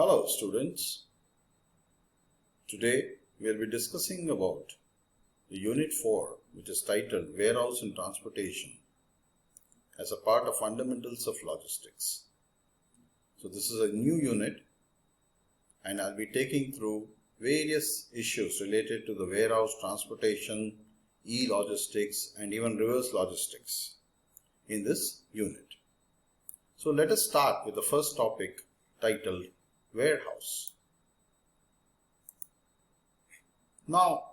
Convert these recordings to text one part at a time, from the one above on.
Hello students, today we will be discussing about the Unit 4, which is titled Warehouse and Transportation as a part of Fundamentals of Logistics. So this is a new unit and I'll be taking through various issues related to the warehouse, transportation, e-logistics and even reverse logistics in this unit. So let us start with the first topic titled Warehouse. Now,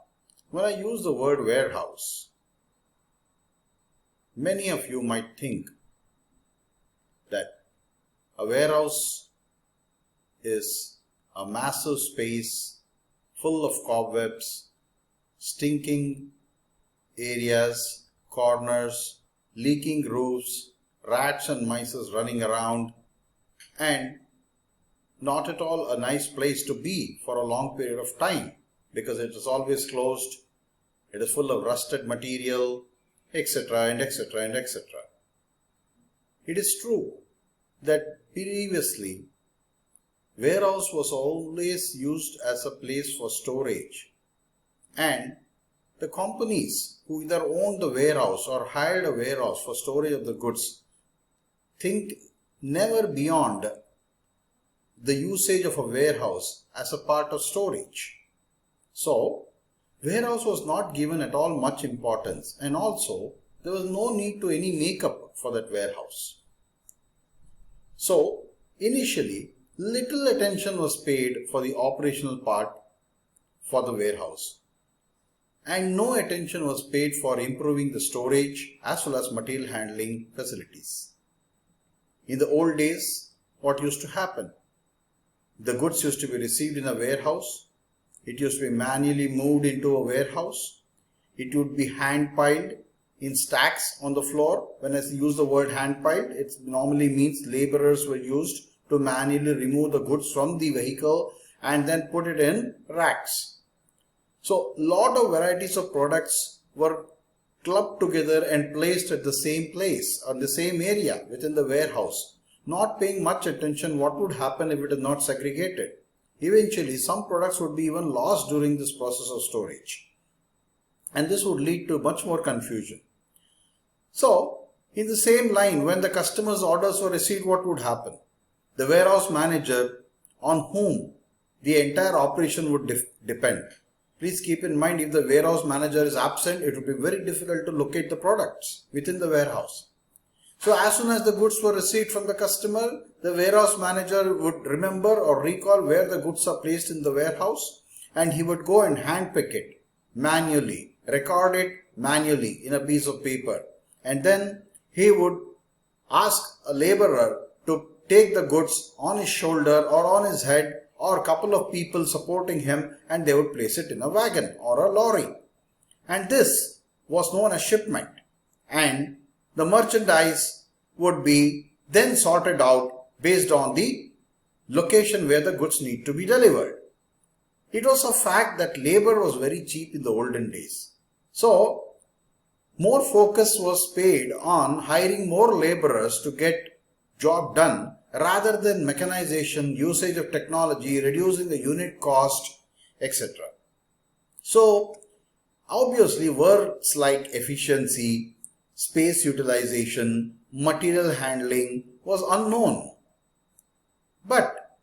when I use the word warehouse, many of you might think that a warehouse is a massive space full of cobwebs, stinking areas, corners, leaking roofs, rats and mice running around, and not at all a nice place to be for a long period of time because it is always closed, it is full of rusted material, etc. and etc. and etc. It is true that previously warehouse was always used as a place for storage, and the companies who either owned the warehouse or hired a warehouse for storage of the goods think never beyond the usage of a warehouse as a part of storage. So, warehouse was not given at all much importance, and also there was no need to any makeup for that warehouse. So, initially little attention was paid for the operational part for the warehouse, and no attention was paid for improving the storage as well as material handling facilities. In the old days, what used to happen? The goods used to be received in a warehouse. It used to be manually moved into a warehouse. It would be hand piled in stacks on the floor. When I use the word hand piled, it normally means laborers were used to manually remove the goods from the vehicle and then put it in racks. So, lot of varieties of products were clubbed together and placed at the same place or the same area within the warehouse, not paying much attention what would happen if it is not segregated. Eventually, some products would be even lost during this process of storage, and this would lead to much more confusion. So, in the same line, when the customer's orders were received, what would happen? The warehouse manager on whom the entire operation would depend. Please keep in mind, if the warehouse manager is absent, it would be very difficult to locate the products within the warehouse. So as soon as the goods were received from the customer, the warehouse manager would remember or recall where the goods are placed in the warehouse, and he would go and handpick it manually, record it manually in a piece of paper, and then he would ask a laborer to take the goods on his shoulder or on his head, or a couple of people supporting him, and they would place it in a wagon or a lorry. And this was known as shipment, and the merchandise would be then sorted out based on the location where the goods need to be delivered. It was a fact that labor was very cheap in the olden days. So, more focus was paid on hiring more laborers to get job done rather than mechanization, usage of technology, reducing the unit cost, etc. So, obviously words like efficiency, space utilization, material handling was unknown. But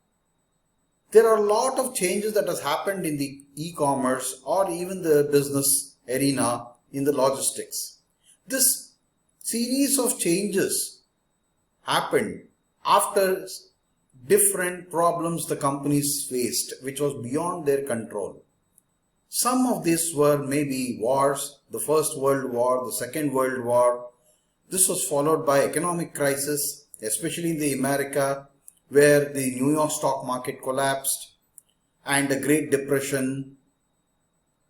there are a lot of changes that has happened in the e-commerce or even the business arena in the logistics. This series of changes happened after different problems the companies faced, which was beyond their control. Some of these were maybe wars, the First World War, the Second World War. This was followed by economic crisis, especially in the America, where the New York stock market collapsed, and the Great Depression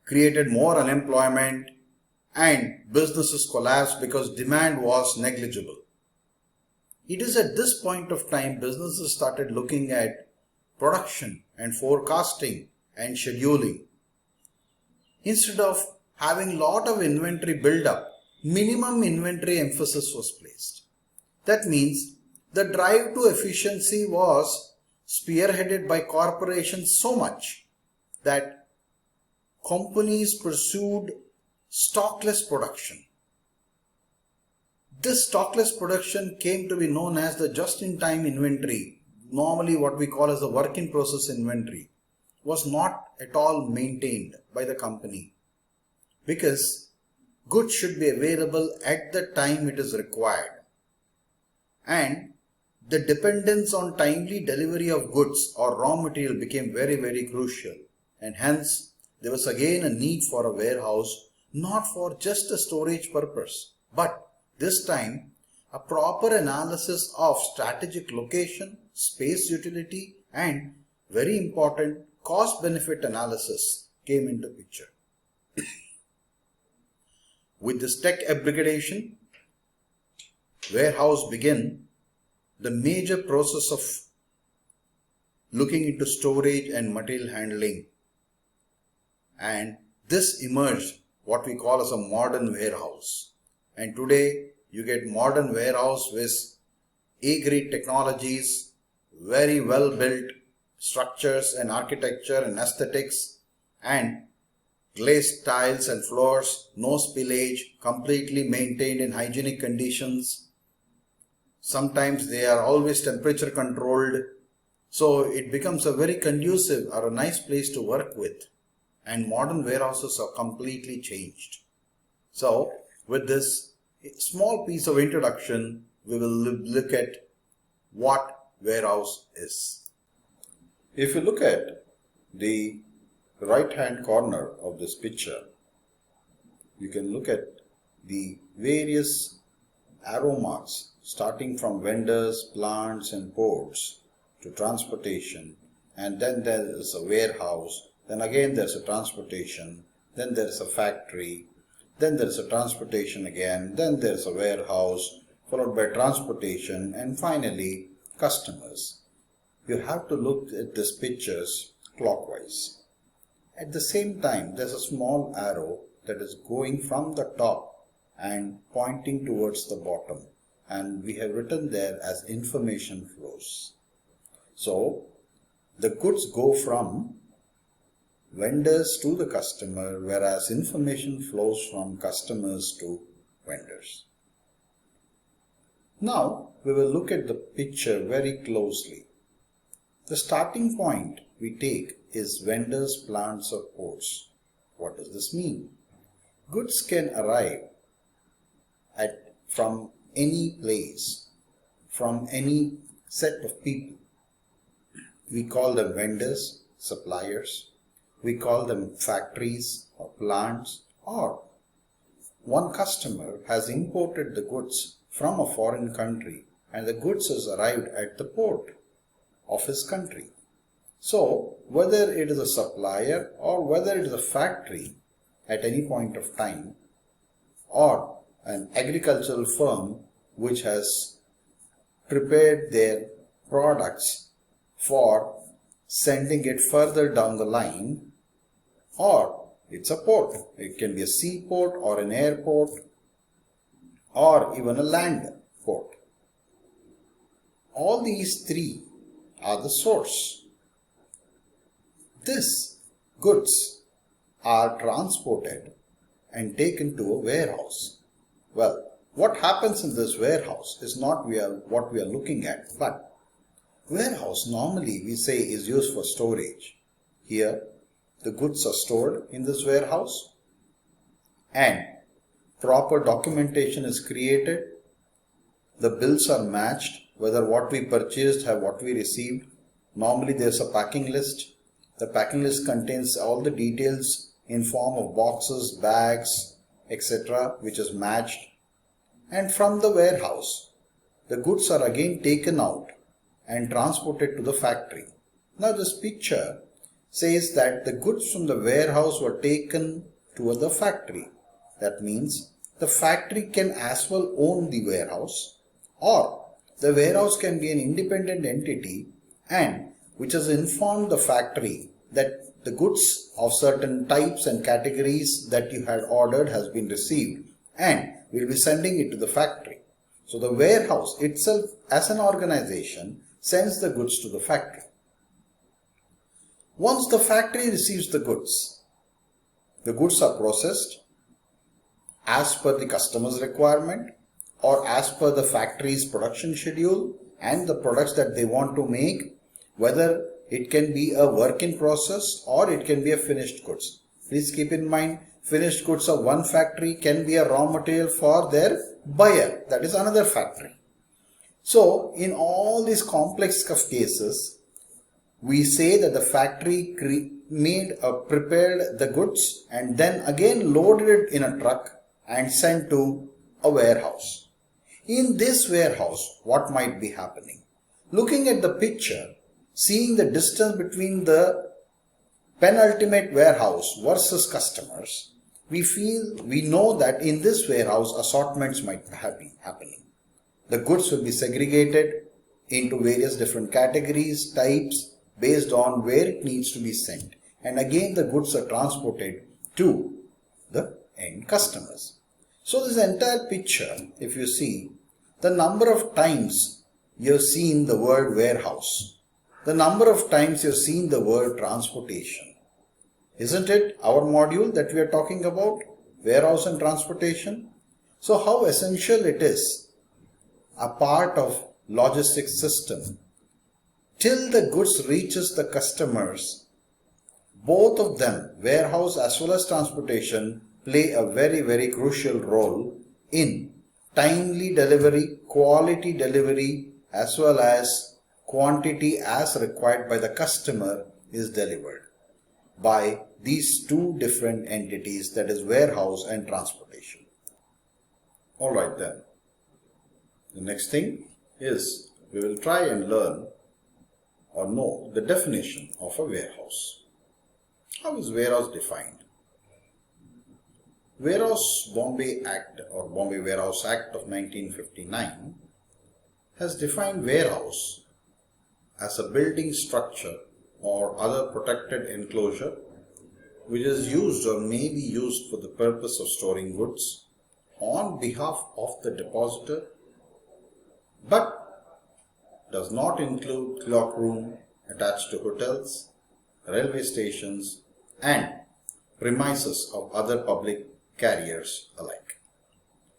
created more unemployment, and businesses collapsed because demand was negligible. It is at this point of time businesses started looking at production and forecasting and scheduling. Instead of having lot of inventory build up, minimum inventory emphasis was placed. That means the drive to efficiency was spearheaded by corporations so much that companies pursued stockless production. This stockless production came to be known as the just-in-time inventory, normally what we call as the work-in-process inventory, was not at all maintained by the company because goods should be available at the time it is required, and the dependence on timely delivery of goods or raw material became very, very crucial, and hence there was again a need for a warehouse, not for just a storage purpose, but this time a proper analysis of strategic location, space utility, and very important cost benefit analysis came into picture. With this tech upgradation, warehouse began the major process of looking into storage and material handling, and this emerged what we call as a modern warehouse. And today you get modern warehouse with A-grade technologies, very well built structures and architecture and aesthetics, and glazed tiles and floors, no spillage, completely maintained in hygienic conditions. Sometimes they are always temperature controlled, so it becomes a very conducive or a nice place to work with, and modern warehouses are completely changed. So with this small piece of introduction, we will look at what warehouse is. If you look at the right hand corner of this picture, you can look at the various arrow marks starting from vendors, plants and ports to transportation, and then there is a warehouse, then again there's a transportation, then there is a factory, then there is a transportation again, then there is a warehouse, followed by transportation, and finally customers. You have to look at these pictures clockwise. At the same time, there's a small arrow that is going from the top and pointing towards the bottom, and we have written there as information flows. So the goods go from vendors to the customer, whereas information flows from customers to vendors. Now we will look at the picture very closely. The starting point we take is vendors, plants or ports. What does this mean? Goods can arrive from any place, from any set of people. We call them vendors, suppliers. We call them factories or plants, or one customer has imported the goods from a foreign country and the goods has arrived at the port of his country. So whether it is a supplier or whether it is a factory at any point of time, or an agricultural firm which has prepared their products for sending it further down the line, or it's a port. It can be a seaport or an airport or even a land port. All these three are the source. These goods are transported and taken to a warehouse. Well, what happens in this warehouse is not what we are looking at, but warehouse normally we say is used for storage. Here the goods are stored in this warehouse and proper documentation is created. The bills are matched, whether what we purchased have what we received. Normally there is a packing list. The packing list contains all the details in form of boxes, bags, etc., which is matched. And from the warehouse, the goods are again taken out and transported to the factory. Now this picture says that the goods from the warehouse were taken to the factory. That means the factory can as well own the warehouse, or the warehouse can be an independent entity and which has informed the factory that the goods of certain types and categories that you had ordered has been received and will be sending it to the factory. So the warehouse itself as an organization sends the goods to the factory. Once the factory receives the goods are processed as per the customer's requirement or as per the factory's production schedule and the products that they want to make, whether it can be a work in process or it can be a finished goods. Please keep in mind, finished goods of one factory can be a raw material for their buyer, that is another factory. So in all these complex of cases, we say that the factory prepared the goods and then again loaded it in a truck and sent to a warehouse. In this warehouse, what might be happening? Looking at the picture, seeing the distance between the penultimate warehouse versus customers, we know that in this warehouse assortments might be happening. The goods will be segregated into various different categories, types, based on where it needs to be sent. And again, the goods are transported to the end customers. So this entire picture, if you see, the number of times you've seen the word warehouse, the number of times you've seen the word transportation. Isn't it our module that we are talking about? Warehouse and transportation. So how essential it is a part of logistics system. Till the goods reaches the customers, both of them, warehouse as well as transportation, play a very, very crucial role in timely delivery, quality delivery, as well as quantity as required by the customer is delivered by these two different entities, that is warehouse and transportation. Alright then. The next thing is we will try and learn or know the definition of a warehouse. How is warehouse defined? Warehouse Bombay Act or Bombay Warehouse Act of 1959 has defined warehouse as a building structure or other protected enclosure which is used or may be used for the purpose of storing goods on behalf of the depositor, but does not include clock room attached to hotels, railway stations and premises of other public carriers alike.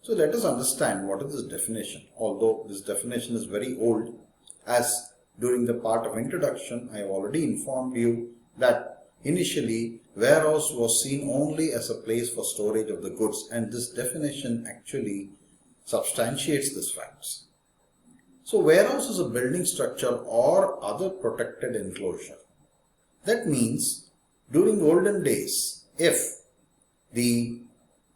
So let us understand what is this definition. Although this definition is very old, as during the part of introduction I have already informed you that initially warehouse was seen only as a place for storage of the goods, and this definition actually substantiates this facts. So warehouse is a building structure or other protected enclosure. That means during olden days, if the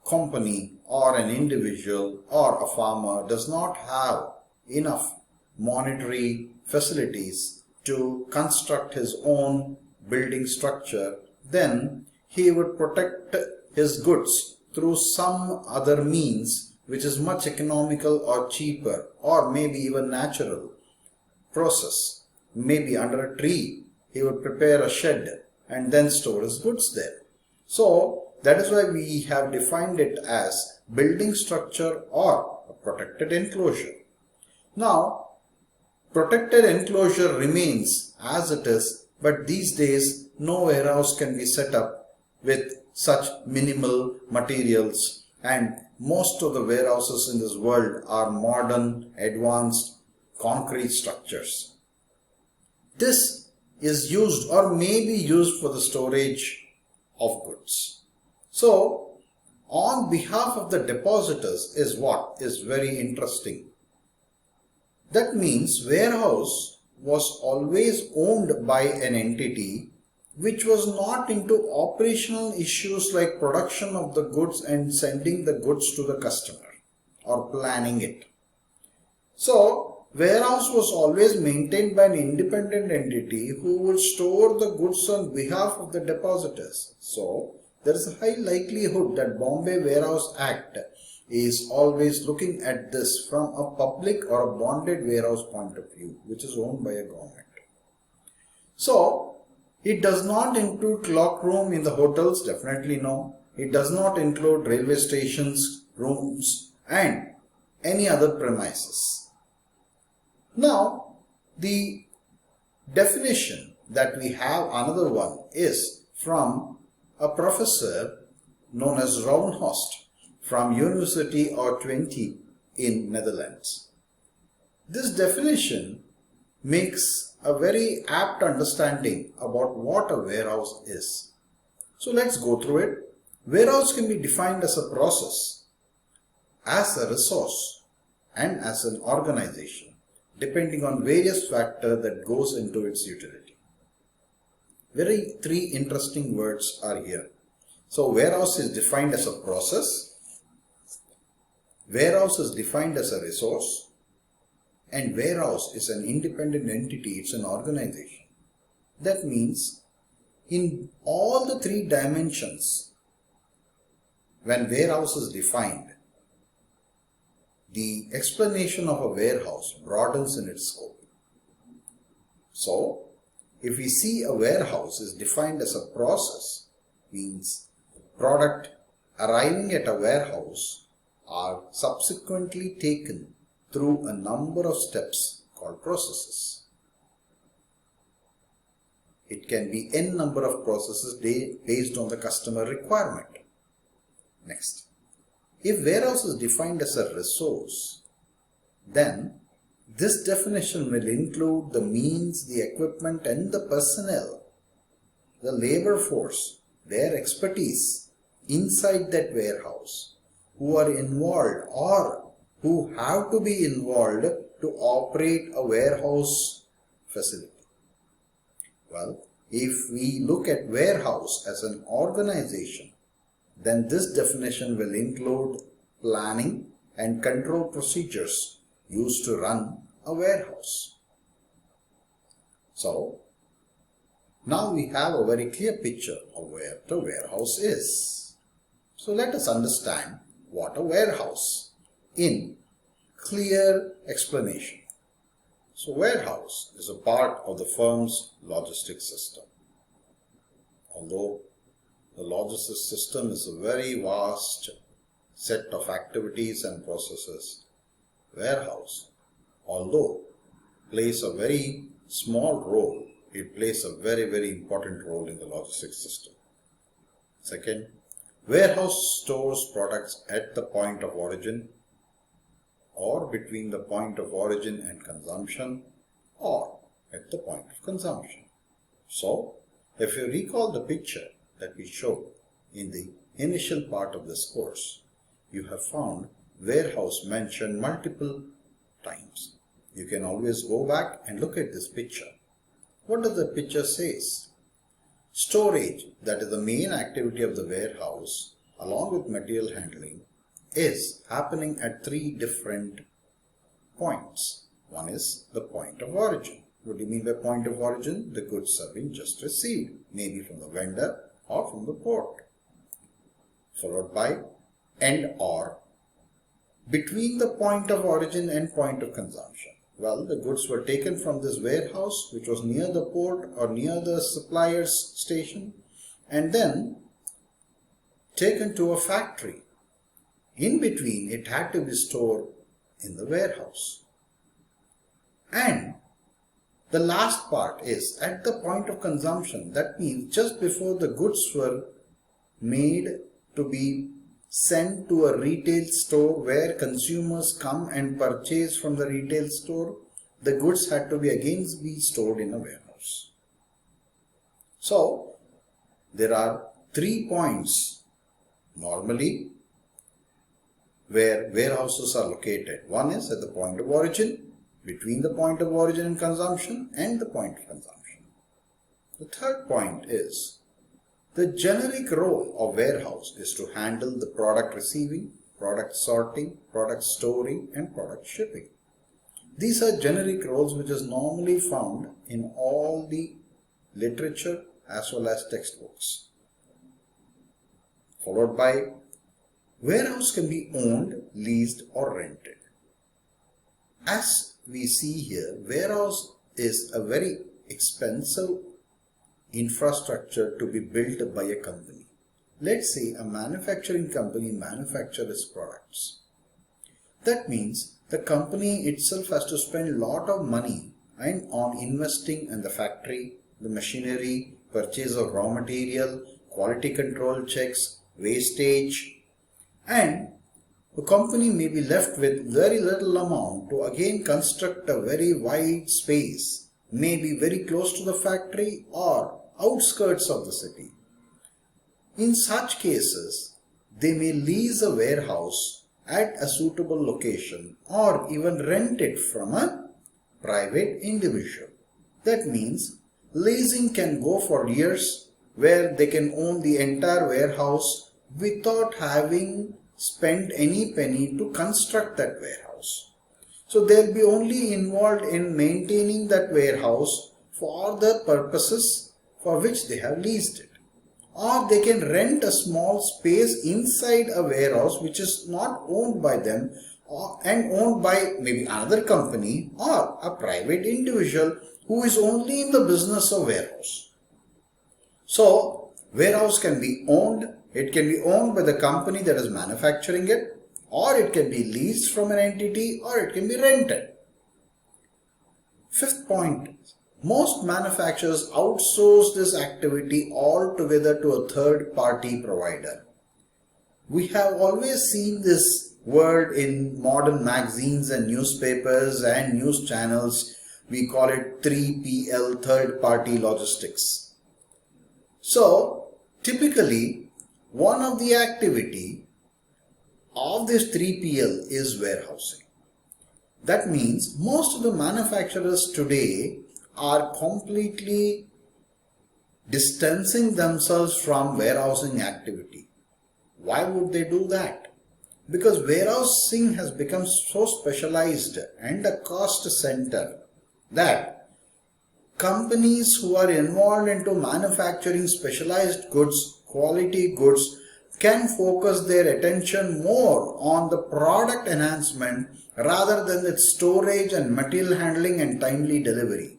company or an individual or a farmer does not have enough monetary facilities to construct his own building structure, then he would protect his goods through some other means which is much economical or cheaper or maybe even natural process. Maybe under a tree he would prepare a shed and then store his goods there. So that is why we have defined it as building structure or a protected enclosure. Now, protected enclosure remains as it is, but these days no warehouse can be set up with such minimal materials, and most of the warehouses in this world are modern, advanced concrete structures. This is used or may be used for the storage of goods. So, on behalf of the depositors is what is very interesting. That means warehouse was always owned by an entity which was not into operational issues like production of the goods and sending the goods to the customer or planning it. So, warehouse was always maintained by an independent entity who would store the goods on behalf of the depositors. So, there is a high likelihood that Bombay Warehouse Act is always looking at this from a public or a bonded warehouse point of view, which is owned by a government. So, it does not include clock room in the hotels, definitely no. It does not include railway stations, rooms and any other premises. Now, the definition that we have another one is from a professor known as Rouwenhorst from University of Twente in Netherlands. This definition makes a very apt understanding about what a warehouse is. So let's go through it. Warehouse can be defined as a process, as a resource, and as an organization, depending on various factors that goes into its utility. Three interesting words are here. So warehouse is defined as a process, warehouse is defined as a resource, and warehouse is an independent entity, it's an organization. That means in all the three dimensions, when warehouse is defined, the explanation of a warehouse broadens in its scope. So, if we see a warehouse is defined as a process, means product arriving at a warehouse are subsequently taken through a number of steps called processes. It can be n number of processes based on the customer requirement. Next, if warehouse is defined as a resource, then this definition will include the means, the equipment and the personnel, the labor force, their expertise inside that warehouse, who are involved or who have to be involved to operate a warehouse facility. Well, if we look at warehouse as an organization, then this definition will include planning and control procedures used to run a warehouse. So, now we have a very clear picture of where the warehouse is. So let us understand what a warehouse in clear explanation. So warehouse is a part of the firm's logistics system. Although the logistics system is a very vast set of activities and processes, warehouse, although plays a very small role, it plays a very important role in the logistics system. Second, warehouse stores products at the point of origin or between the point of origin and consumption or at the point of consumption. So, if you recall the picture that we showed in the initial part of this course, you have found warehouse mentioned multiple times. You can always go back and look at this picture. What does the picture say? Storage, that is the main activity of the warehouse, along with material handling, is happening at three different points. One is the point of origin. What do you mean by point of origin? The goods have been just received, maybe from the vendor or from the port. Followed by end or between the point of origin and point of consumption. Well, the goods were taken from this warehouse which was near the port or near the supplier's station and then taken to a factory. In between, it had to be stored in the warehouse. And the last part is at the point of consumption. That means just before the goods were made to be sent to a retail store where consumers come and purchase from the retail store, the goods had to be again be stored in a warehouse. So, there are 3 points normally where warehouses are located. One is at the point of origin, between the point of origin and consumption, and the point of consumption. The third point is the generic role of warehouse is to handle the product receiving, product sorting, product storing, and product shipping. These are generic roles which is normally found in all the literature as well as textbooks. Followed by warehouse can be owned, leased, or rented. As we see here, warehouse is a very expensive infrastructure to be built by a company. Let's say a manufacturing company manufactures its products. That means the company itself has to spend a lot of money on investing in the factory, the machinery, purchase of raw material, quality control checks, wastage, and the company may be left with very little amount to again construct a very wide space, maybe very close to the factory or outskirts of the city. In such cases, they may lease a warehouse at a suitable location or even rent it from a private individual. That means leasing can go for years where they can own the entire warehouse without having spent any penny to construct that warehouse. So they'll be only involved in maintaining that warehouse for the purposes for which they have leased it. Or they can rent a small space inside a warehouse which is not owned by them and owned by maybe another company or a private individual who is only in the business of warehouse. So warehouse can be owned. It can be owned by the company that is manufacturing it, or it can be leased from an entity, or it can be rented. Fifth point, most manufacturers outsource this activity altogether to a third party provider. We have always seen this word in modern magazines and newspapers and news channels. We call it 3PL, third party logistics. So typically, one of the activity of this 3PL is warehousing. That means most of the manufacturers today are completely distancing themselves from warehousing activity. Why would they do that? Because warehousing has become so specialized and a cost center that companies who are involved into manufacturing specialized goods, quality goods, can focus their attention more on the product enhancement rather than its storage and material handling and timely delivery.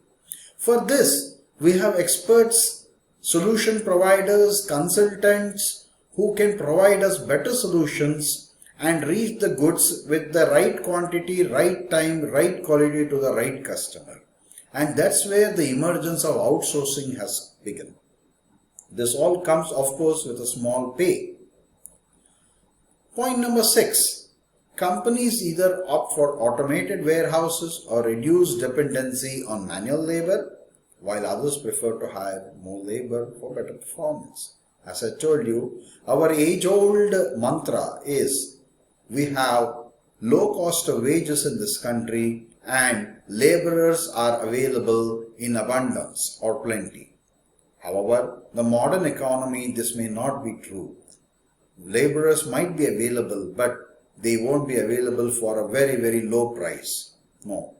For this, we have experts, solution providers, consultants who can provide us better solutions and reach the goods with the right quantity, right time, right quality to the right customer. And that's where the emergence of outsourcing has begun. This all comes, of course, with a small pay. Point number 6. Companies either opt for automated warehouses or reduce dependency on manual labor, while others prefer to hire more labor for better performance. As I told you, our age-old mantra is we have low cost of wages in this country and laborers are available in abundance or plenty. However, the modern economy, this may not be true. Laborers might be available, but they won't be available for a very, very low price. No.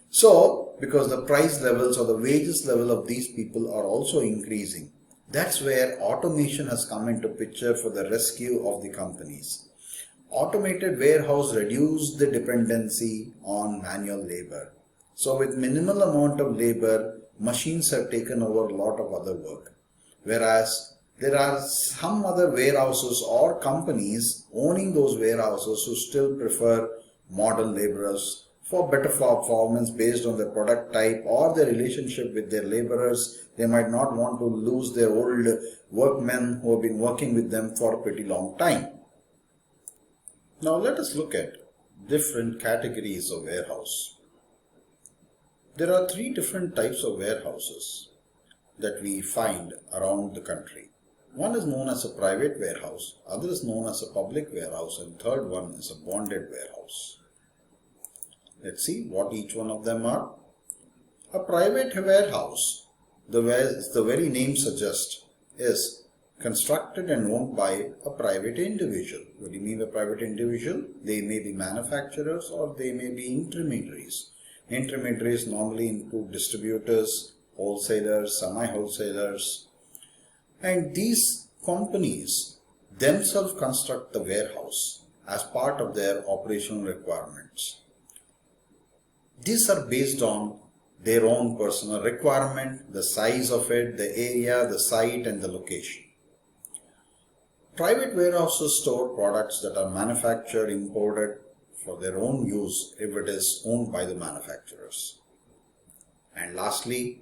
So, because the price levels or the wages level of these people are also increasing, that's where automation has come into picture for the rescue of the companies. Automated warehouse reduce the dependency on manual labor. So with minimal amount of labor, machines have taken over a lot of other work. Whereas there are some other warehouses or companies owning those warehouses who still prefer modern laborers for better performance based on their product type or their relationship with their laborers. They might not want to lose their old workmen who have been working with them for a pretty long time. Now let us look at different categories of warehouse. There are 3 different types of warehouses that we find around the country. One is known as a private warehouse, other is known as a public warehouse, and third one is a bonded warehouse. Let's see what each one of them are. A private warehouse, the very name suggests, is constructed and owned by a private individual. What do you mean by private individual? They may be manufacturers or they may be intermediaries. Intermediaries normally include distributors, wholesalers, semi-wholesalers, and these companies themselves construct the warehouse as part of their operational requirements. These are based on their own personal requirement, the size of it, the area, the site, and the location. Private warehouses store products that are manufactured, imported for their own use if it is owned by the manufacturers. And lastly,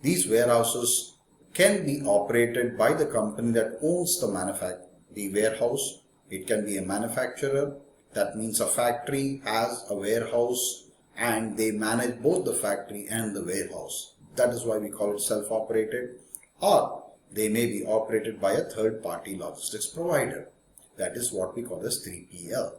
These warehouses can be operated by the company that owns the warehouse. It can be a manufacturer. That means a factory has a warehouse and they manage both the factory and the warehouse. That is why we call it self-operated. Or they may be operated by a third-party logistics provider. That is what we call as 3PL.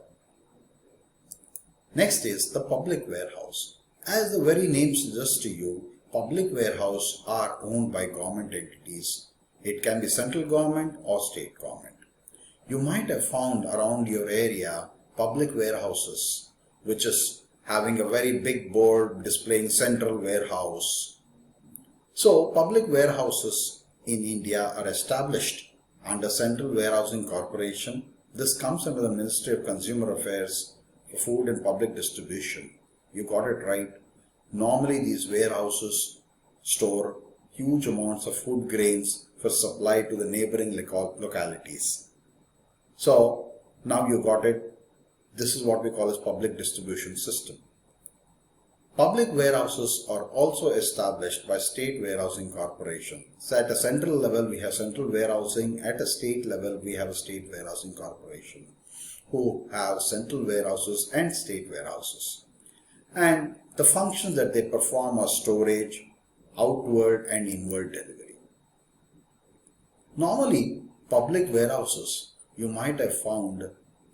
Next is the public warehouse. As the very name suggests to you, public warehouses are owned by government entities. It can be central government or state government. You might have found around your area public warehouses, which is having a very big board displaying central warehouse. So public warehouses in India are established under Central Warehousing Corporation. This comes under the Ministry of Consumer Affairs for Food and Public Distribution. You got it right. Normally these warehouses store huge amounts of food grains for supply to the neighboring localities. So now you got it. This is what we call as public distribution system. Public warehouses are also established by State Warehousing Corporation. So at a central level we have central warehousing, at a state level we have a State Warehousing Corporation who have central warehouses and state warehouses. And the functions that they perform are storage, outward and inward delivery. Normally, public warehouses you might have found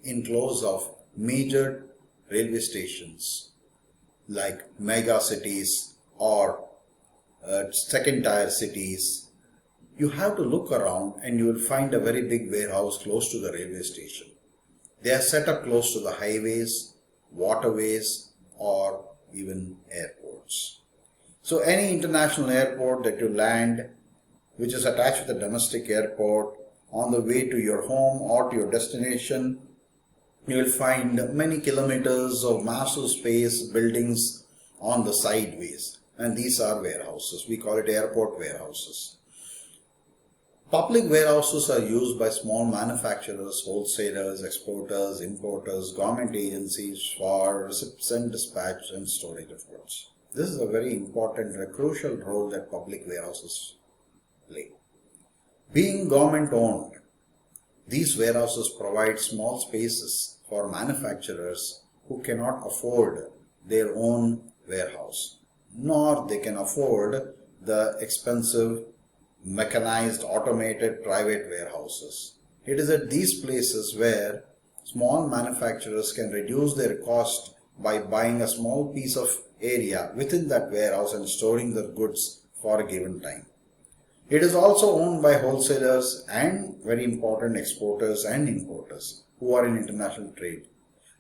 in close of major railway stations like mega cities or second tier cities. You have to look around and you will find a very big warehouse close to the railway station. They are set up close to the highways, waterways or even airports. So any international airport that you land, which is attached with a domestic airport, on the way to your home or to your destination, you will find many kilometers of massive space buildings on the sideways, and these are warehouses. We call it airport warehouses. Public warehouses are used by small manufacturers, wholesalers, exporters, importers, government agencies for receipts and dispatch and storage of goods. This is a very important and a crucial role that public warehouses play. Being government owned, these warehouses provide small spaces for manufacturers who cannot afford their own warehouse, nor they can afford the expensive mechanized automated private warehouses. It is at these places where small manufacturers can reduce their cost by buying a small piece of area within that warehouse and storing their goods for a given time. It is also owned by wholesalers and very important exporters and importers who are in international trade.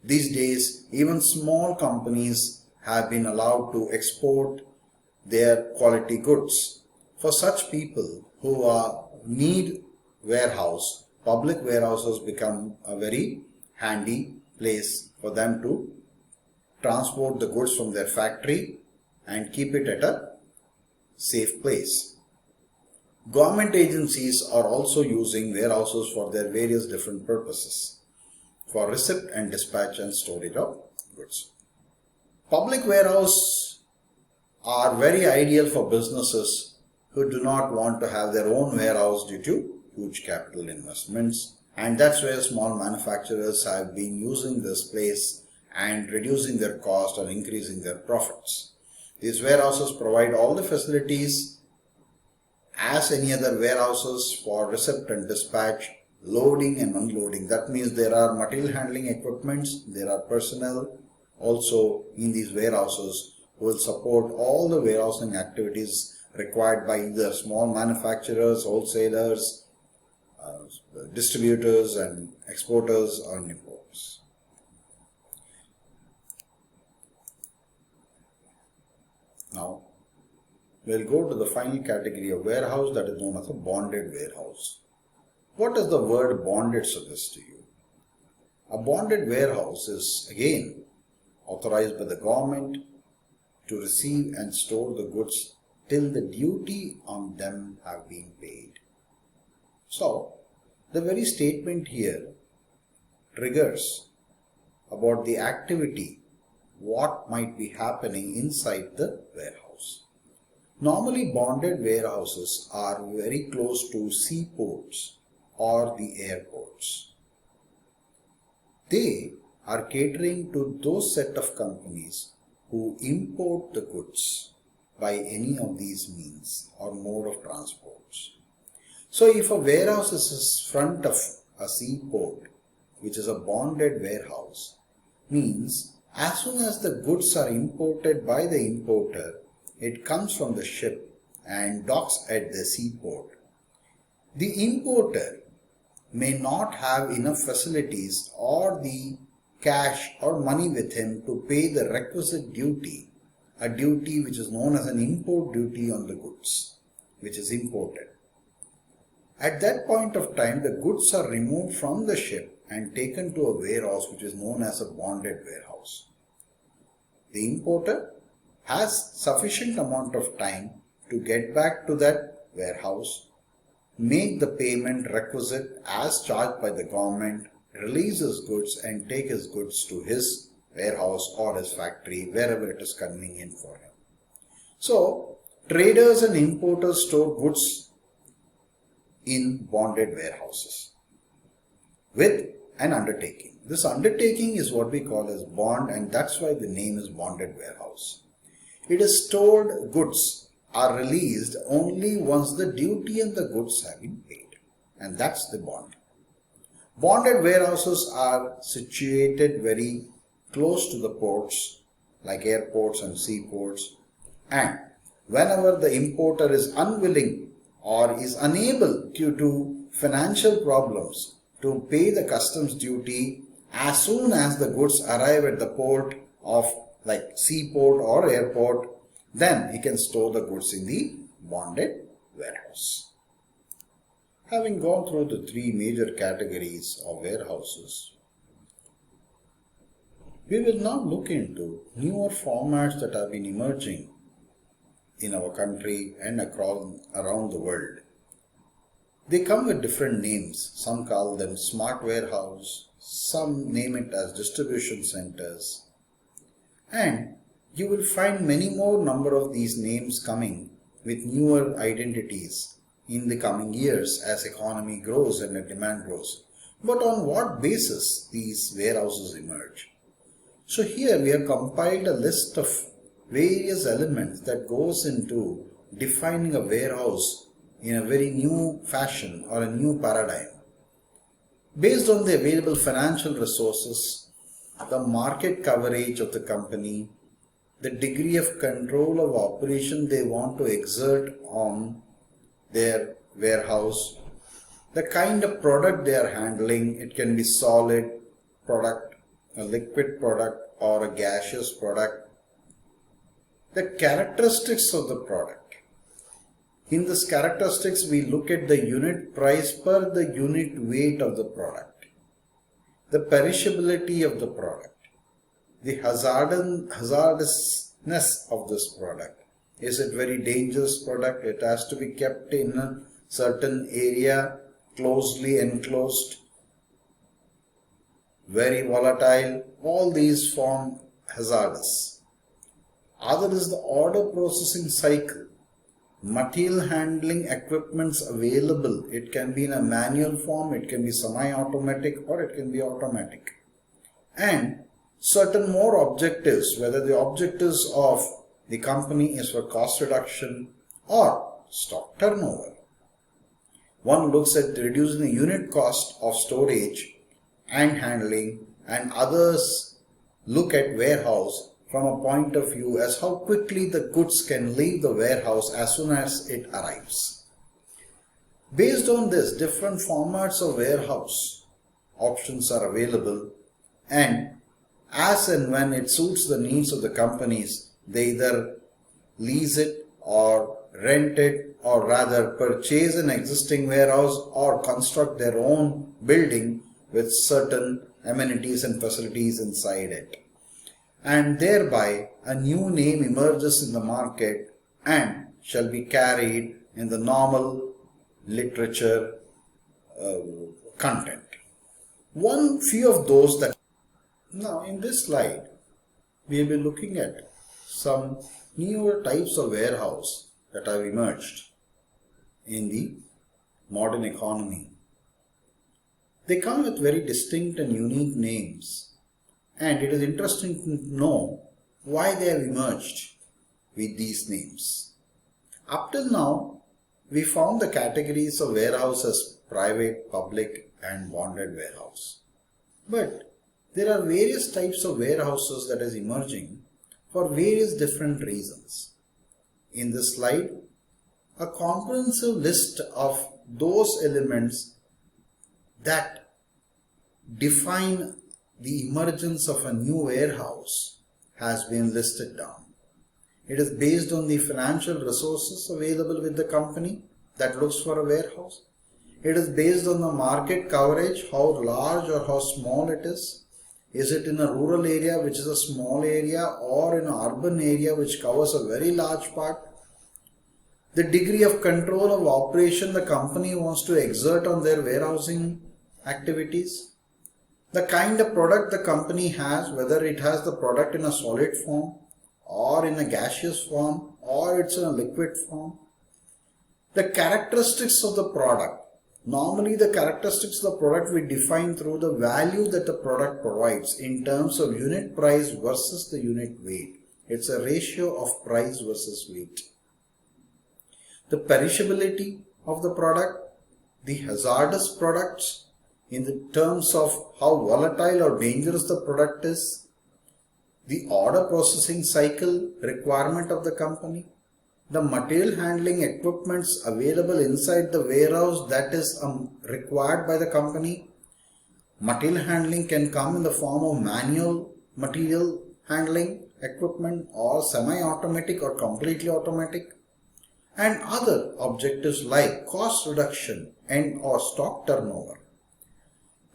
These days, even small companies have been allowed to export their quality goods. For such people who need warehouse, public warehouses become a very handy place for them to transport the goods from their factory and keep it at a safe place. Government agencies are also using warehouses for their various different purposes, for receipt and dispatch and storage of goods. Public warehouses are very ideal for businesses who do not want to have their own warehouse due to huge capital investments, and that's where small manufacturers have been using this place and reducing their cost or increasing their profits. These warehouses provide all the facilities as any other warehouses for receipt and dispatch, loading and unloading. That means there are material handling equipments, there are personnel also in these warehouses who will support all the warehousing activities required by either small manufacturers, wholesalers, distributors and exporters or importers. Now, we'll go to the final category of warehouse, that is known as a bonded warehouse. What does the word bonded suggest to you? A bonded warehouse is again authorized by the government to receive and store the goods till the duty on them have been paid. So, the very statement here triggers about the activity, what might be happening inside the warehouse. Normally bonded warehouses are very close to seaports or the airports. They are catering to those set of companies who import the goods by any of these means or mode of transports. So if a warehouse is in front of a seaport, which is a bonded warehouse, means as soon as the goods are imported by the importer, it comes from the ship and docks at the seaport. The importer may not have enough facilities or the cash or money with him to pay the requisite duty, a duty which is known as an import duty on the goods, which is imported. At that point of time, the goods are removed from the ship and taken to a warehouse which is known as a bonded warehouse. The importer has sufficient amount of time to get back to that warehouse, make the payment requisite as charged by the government, release his goods and take his goods to his warehouse or his factory, wherever it is convenient for him. So, traders and importers store goods in bonded warehouses with an undertaking. This undertaking is what we call as bond, and that's why the name is bonded warehouse. It is stored goods are released only once the duty on the goods have been paid, and that's the bond. Bonded warehouses are situated very close to the ports like airports and seaports, and whenever the importer is unwilling or is unable due to financial problems to pay the customs duty as soon as the goods arrive at the port of like seaport or airport, then he can store the goods in the bonded warehouse. Having gone through the three major categories of warehouses, we will now look into newer formats that have been emerging in our country and around the world. They come with different names. Some call them smart warehouse, some name it as distribution centers, and you will find many more number of these names coming with newer identities in the coming years as economy grows and the demand grows. But on what basis these warehouses emerge? So here we have compiled a list of various elements that goes into defining a warehouse in a very new fashion or a new paradigm. Based on the available financial resources, the market coverage of the company, the degree of control of operation they want to exert on their warehouse, the kind of product they are handling, it can be solid product, a liquid product or a gaseous product, the characteristics of the product. In this characteristics, we look at the unit price per the unit weight of the product, the perishability of the product, the hazardousness of this product. Is it very dangerous product? It has to be kept in a certain area, closely enclosed, very volatile. All these form hazardous. Other is the order processing cycle. Material handling equipments available. It can be in a manual form, it can be semi-automatic, or it can be automatic. And certain more objectives, whether the objectives of the company is for cost reduction or stock turnover. One looks at reducing the unit cost of storage and handling, and others look at warehouse from a point of view as how quickly the goods can leave the warehouse as soon as it arrives. Based on this, different formats of warehouse options are available, and as and when it suits the needs of the companies, they either lease it or rent it, or rather purchase an existing warehouse or construct their own building with certain amenities and facilities inside it. And thereby a new name emerges in the market and shall be carried in the normal literature content. One few of those that now in this slide we will be looking at some newer types of warehouse that have emerged in the modern economy. They come with very distinct and unique names, and it is interesting to know why they have emerged with these names. Up till now, we found the categories of warehouse as private, public and bonded warehouse. But there are various types of warehouses that is emerging for various different reasons. In this slide, a comprehensive list of those elements that define the emergence of a new warehouse has been listed down. It is based on the financial resources available with the company that looks for a warehouse. It is based on the market coverage, how large or how small it is. Is it in a rural area, which is a small area, or in an urban area which covers a very large part? The degree of control of operation the company wants to exert on their warehousing activities. The kind of product the company has, whether it has the product in a solid form or in a gaseous form or it's in a liquid form. The characteristics of the product. Normally the characteristics of the product we define through the value that the product provides in terms of unit price versus the unit weight. It's a ratio of price versus weight. The perishability of the product, the hazardous products in the terms of how volatile or dangerous the product is, the order processing cycle requirement of the company, the material handling equipments available inside the warehouse that is required by the company. Material handling can come in the form of manual material handling equipment or semi-automatic or completely automatic, and other objectives like cost reduction and or stock turnover.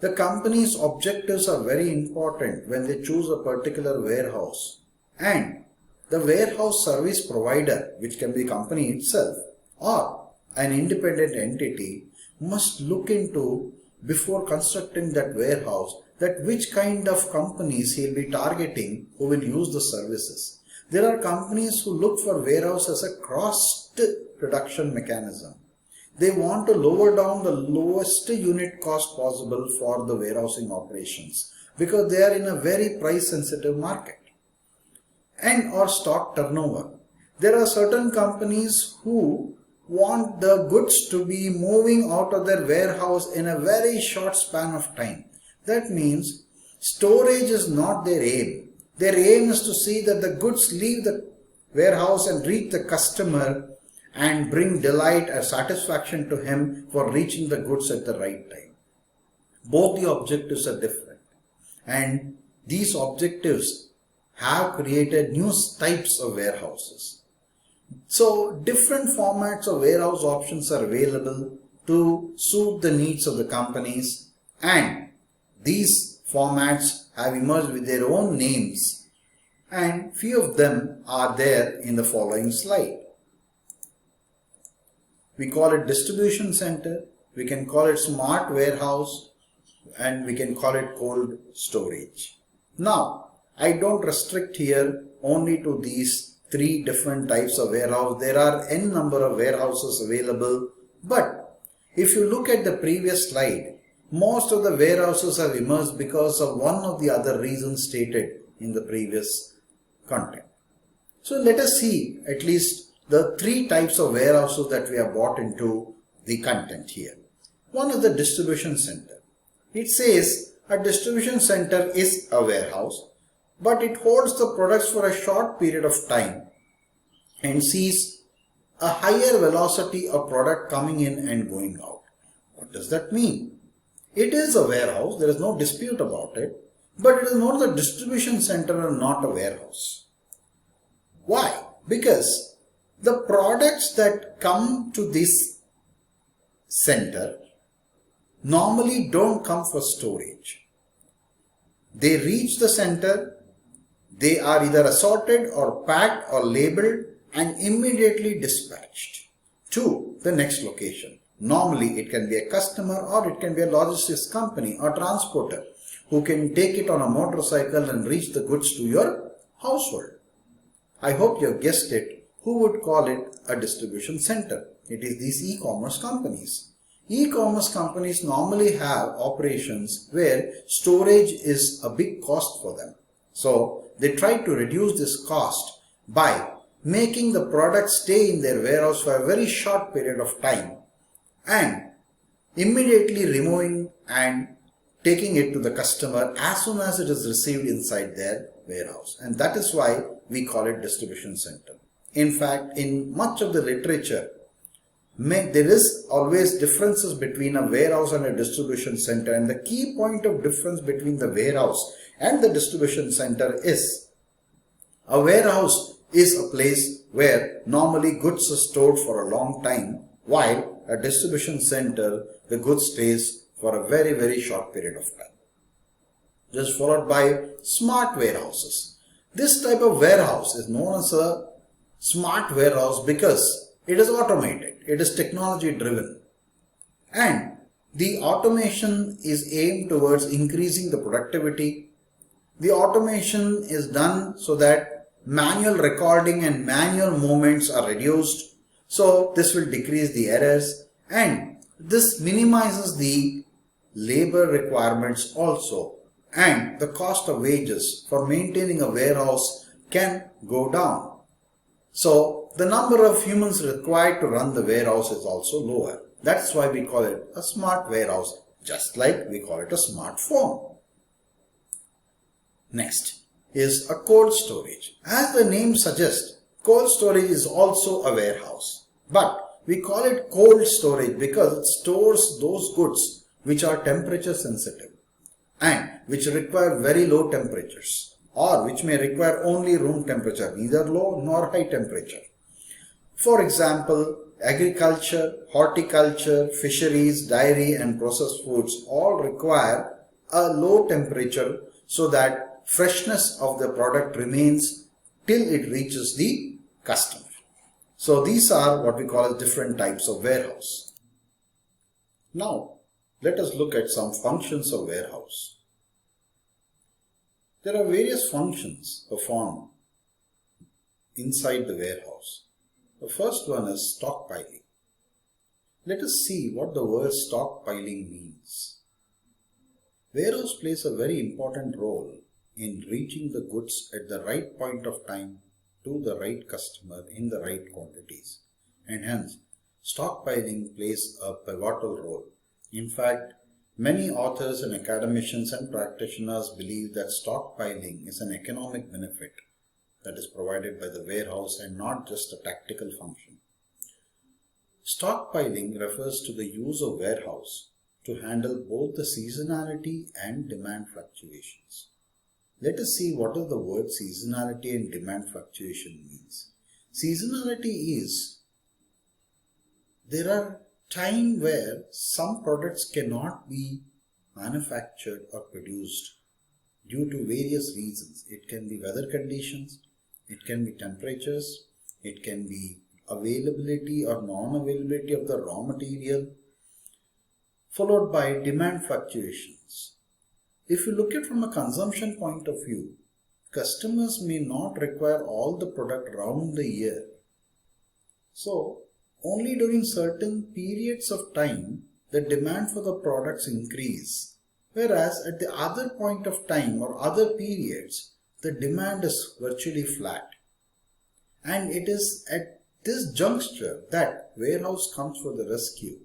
The company's objectives are very important when they choose a particular warehouse, and the warehouse service provider, which can be company itself or an independent entity, must look into before constructing that warehouse that which kind of companies he will be targeting who will use the services. There are companies who look for warehouse as a cost reduction mechanism. They want to lower down the lowest unit cost possible for the warehousing operations because they are in a very price sensitive market. And or stock turnover. There are certain companies who want the goods to be moving out of their warehouse in a very short span of time. That means storage is not their aim. Their aim is to see that the goods leave the warehouse and reach the customer and bring delight and satisfaction to him for reaching the goods at the right time. Both the objectives are different, and these objectives have created new types of warehouses. So different formats of warehouse options are available to suit the needs of the companies, and these formats have emerged with their own names, and few of them are there in the following slide. We call it distribution center, we can call it smart warehouse, and we can call it cold storage. Now, I don't restrict here only to these three different types of warehouse. There are n number of warehouses available, but if you look at the previous slide, most of the warehouses have emerged because of one of the other reasons stated in the previous content. So let us see at least the three types of warehouses that we have brought into the content here. One is the distribution center. It says a distribution center is a warehouse, but it holds the products for a short period of time and sees a higher velocity of product coming in and going out. What does that mean? It is a warehouse, there is no dispute about it, but it is not the distribution center and not a warehouse. Why? Because the products that come to this center normally don't come for storage. They reach the center, they are either assorted or packed or labeled and immediately dispatched to the next location. Normally it can be a customer or it can be a logistics company or transporter who can take it on a motorcycle and reach the goods to your household. I hope you have guessed it. who would call it a distribution center? It is these e-commerce companies. E-commerce companies normally have operations where storage is a big cost for them. So they try to reduce this cost by making the product stay in their warehouse for a very short period of time and immediately removing and taking it to the customer as soon as it is received inside their warehouse. And that is why we call it distribution center. In fact, in much of the literature, there is always differences between a warehouse and a distribution center, and the key point of difference between the warehouse and the distribution center is a warehouse is a place where normally goods are stored for a long time, while a distribution center, the goods stays for a very short period of time. Just followed by smart warehouses. This type of warehouse is known as a smart warehouse because it is automated, it is technology driven, and the automation is aimed towards increasing the productivity. The automation is done so that manual recording and manual movements are reduced, so this will decrease the errors, and this minimizes the labor requirements also, and the cost of wages for maintaining a warehouse can go down. So the number of humans required to run the warehouse is also lower. That's why we call it a smart warehouse, just like we call it a smartphone. Next is a cold storage. As the name suggests, cold storage is also a warehouse, but we call it cold storage because it stores those goods which are temperature sensitive and which require very low temperatures, or which may require only room temperature, neither low nor high temperature. For example, agriculture, horticulture, fisheries, dairy and processed foods all require a low temperature so that freshness of the product remains till it reaches the customer. So these are what we call as different types of warehouse. Now let us look at some functions of warehouse. There are various functions performed inside the warehouse. The first one is stockpiling. Let us see what the word stockpiling means. Warehouse plays a very important role in reaching the goods at the right point of time to the right customer in the right quantities, and hence stockpiling plays a pivotal role. In fact, many authors and academicians and practitioners believe that stockpiling is an economic benefit that is provided by the warehouse and not just a tactical function. Stockpiling refers to the use of warehouse to handle both the seasonality and demand fluctuations. Let us see what does the word seasonality and demand fluctuation means. Seasonality is there are times where some products cannot be manufactured or produced due to various reasons. It can be weather conditions, it can be temperatures, it can be availability or non-availability of the raw material, followed by demand fluctuations. If you look at it from a consumption point of view, customers may not require all the product round the year. So, only during certain periods of time, the demand for the products increase. Whereas at the other point of time or other periods, the demand is virtually flat. And it is at this juncture that warehouse comes for the rescue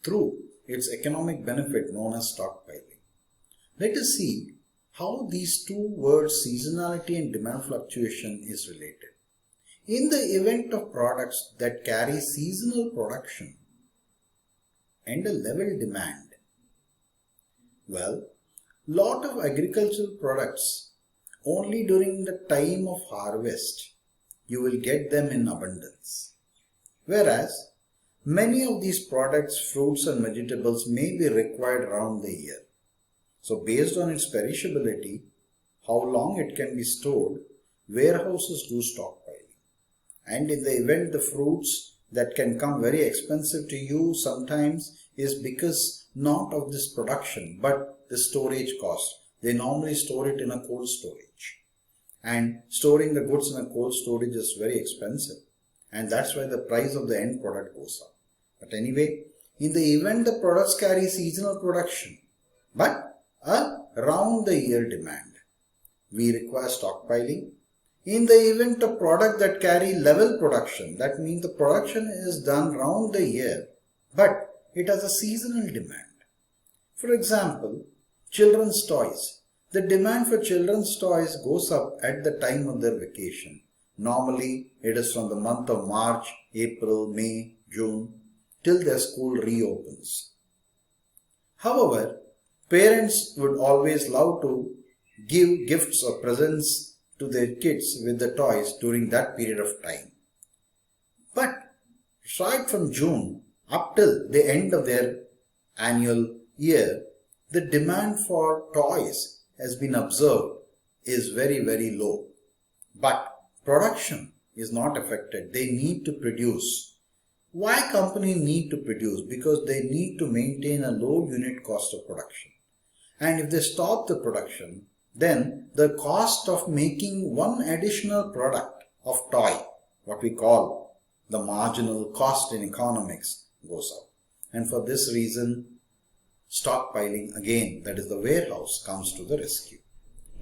through its economic benefit known as stockpiling. Let us see how these two words, seasonality and demand fluctuation, is related. In the event of products that carry seasonal production and a level demand, well, lot of agricultural products only during the time of harvest you will get them in abundance. Whereas many of these products, fruits and vegetables, may be required around the year. So based on its perishability, how long it can be stored, warehouses do stockpiling. And in the event the fruits that can come very expensive to you sometimes is because not of this production but the storage cost. They normally store it in a cold storage. And storing the goods in a cold storage is very expensive. and that's why the price of the end product goes up. But anyway, in the event the products carry seasonal production but a round the year demand, we require stockpiling. In the event a product that carry level production, that means the production is done round the year but it has a seasonal demand. For example, children's toys. The demand for children's toys goes up at the time of their vacation. Normally, it is from the month of March, April, May, June, till their school reopens. However, parents would always love to give gifts or presents to their kids with the toys during that period of time. But right from June up till the end of their annual year, the demand for toys has been observed is very, very low. But production is not affected. They need to produce. Why companies need to produce? Because they need to maintain a low unit cost of production. And if they stop the production, then the cost of making one additional product of toy, what we call the marginal cost in economics, goes up. And for this reason, stockpiling again, that is the warehouse, comes to the rescue.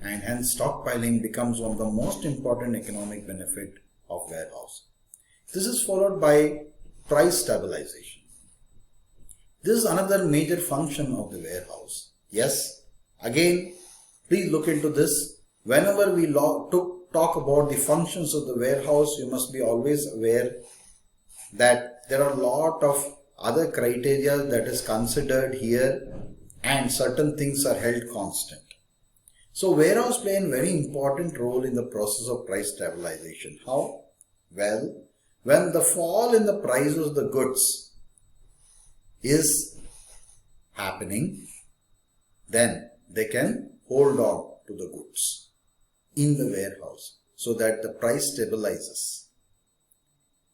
And hence stockpiling becomes one of the most important economic benefit of warehouse. This is followed by price stabilization. This is another major function of the warehouse. Yes, again, please look into this. Whenever we talk about the functions of the warehouse, you must be always aware that there are a lot of other criteria that is considered here and certain things are held constant. So warehouse play a very important role in the process of price stabilization. How? Well, when the fall in the price of the goods is happening, then they can hold on to the goods in the warehouse so that the price stabilizes.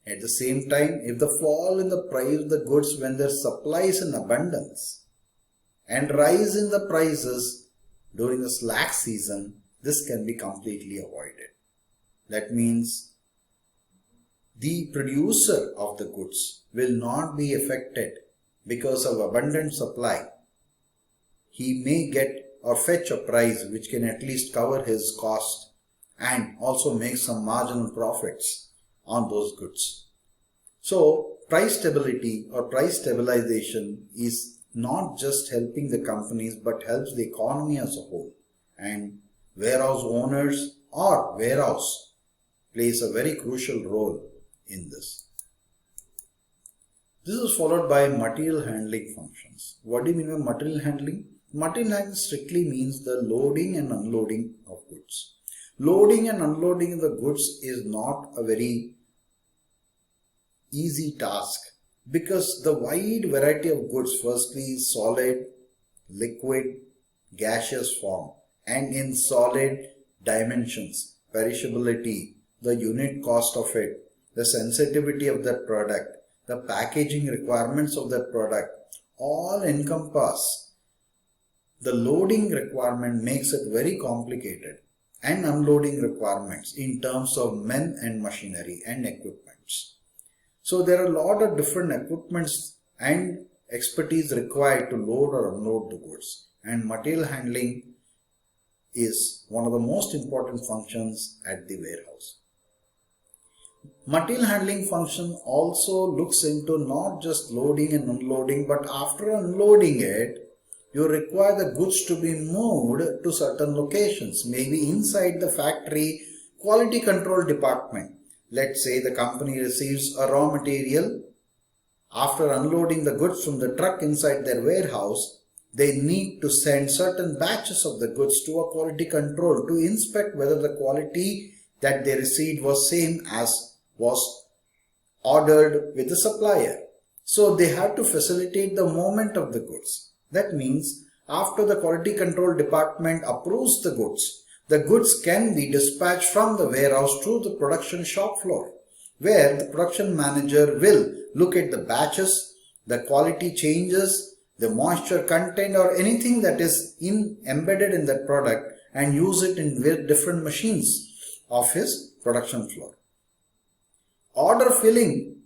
At the same time, if the fall in the price of the goods when their supply is in abundance and rise in the prices during the slack season, this can be completely avoided. That means the producer of the goods will not be affected because of abundant supply. He may get or fetch a price which can at least cover his cost and also make some marginal profits on those goods. So price stability or price stabilization is not just helping the companies but helps the economy as a whole, and warehouse owners or warehouse plays a very crucial role in this. This is followed by material handling functions. What do you mean by material handling? Material handling strictly means the loading and unloading of goods. Loading and unloading of the goods is not a very easy task because the wide variety of goods, firstly solid, liquid, gaseous form, and in solid dimensions, perishability, the unit cost of it, the sensitivity of that product, the packaging requirements of that product, all encompass. The loading requirement makes it very complicated, and unloading requirements in terms of men and machinery and equipments. So there are a lot of different equipments and expertise required to load or unload the goods, and material handling is one of the most important functions at the warehouse. Material handling function also looks into not just loading and unloading, but after unloading it, you require the goods to be moved to certain locations, maybe inside the factory quality control department. Let's say the company receives a raw material. After unloading the goods from the truck inside their warehouse, they need to send certain batches of the goods to a quality control to inspect whether the quality that they received was same as was ordered with the supplier. So they have to facilitate the movement of the goods. That means after the quality control department approves the goods can be dispatched from the warehouse to the production shop floor, where the production manager will look at the batches, the quality changes, the moisture content or anything that is embedded in that product and use it in different machines of his production floor. Order filling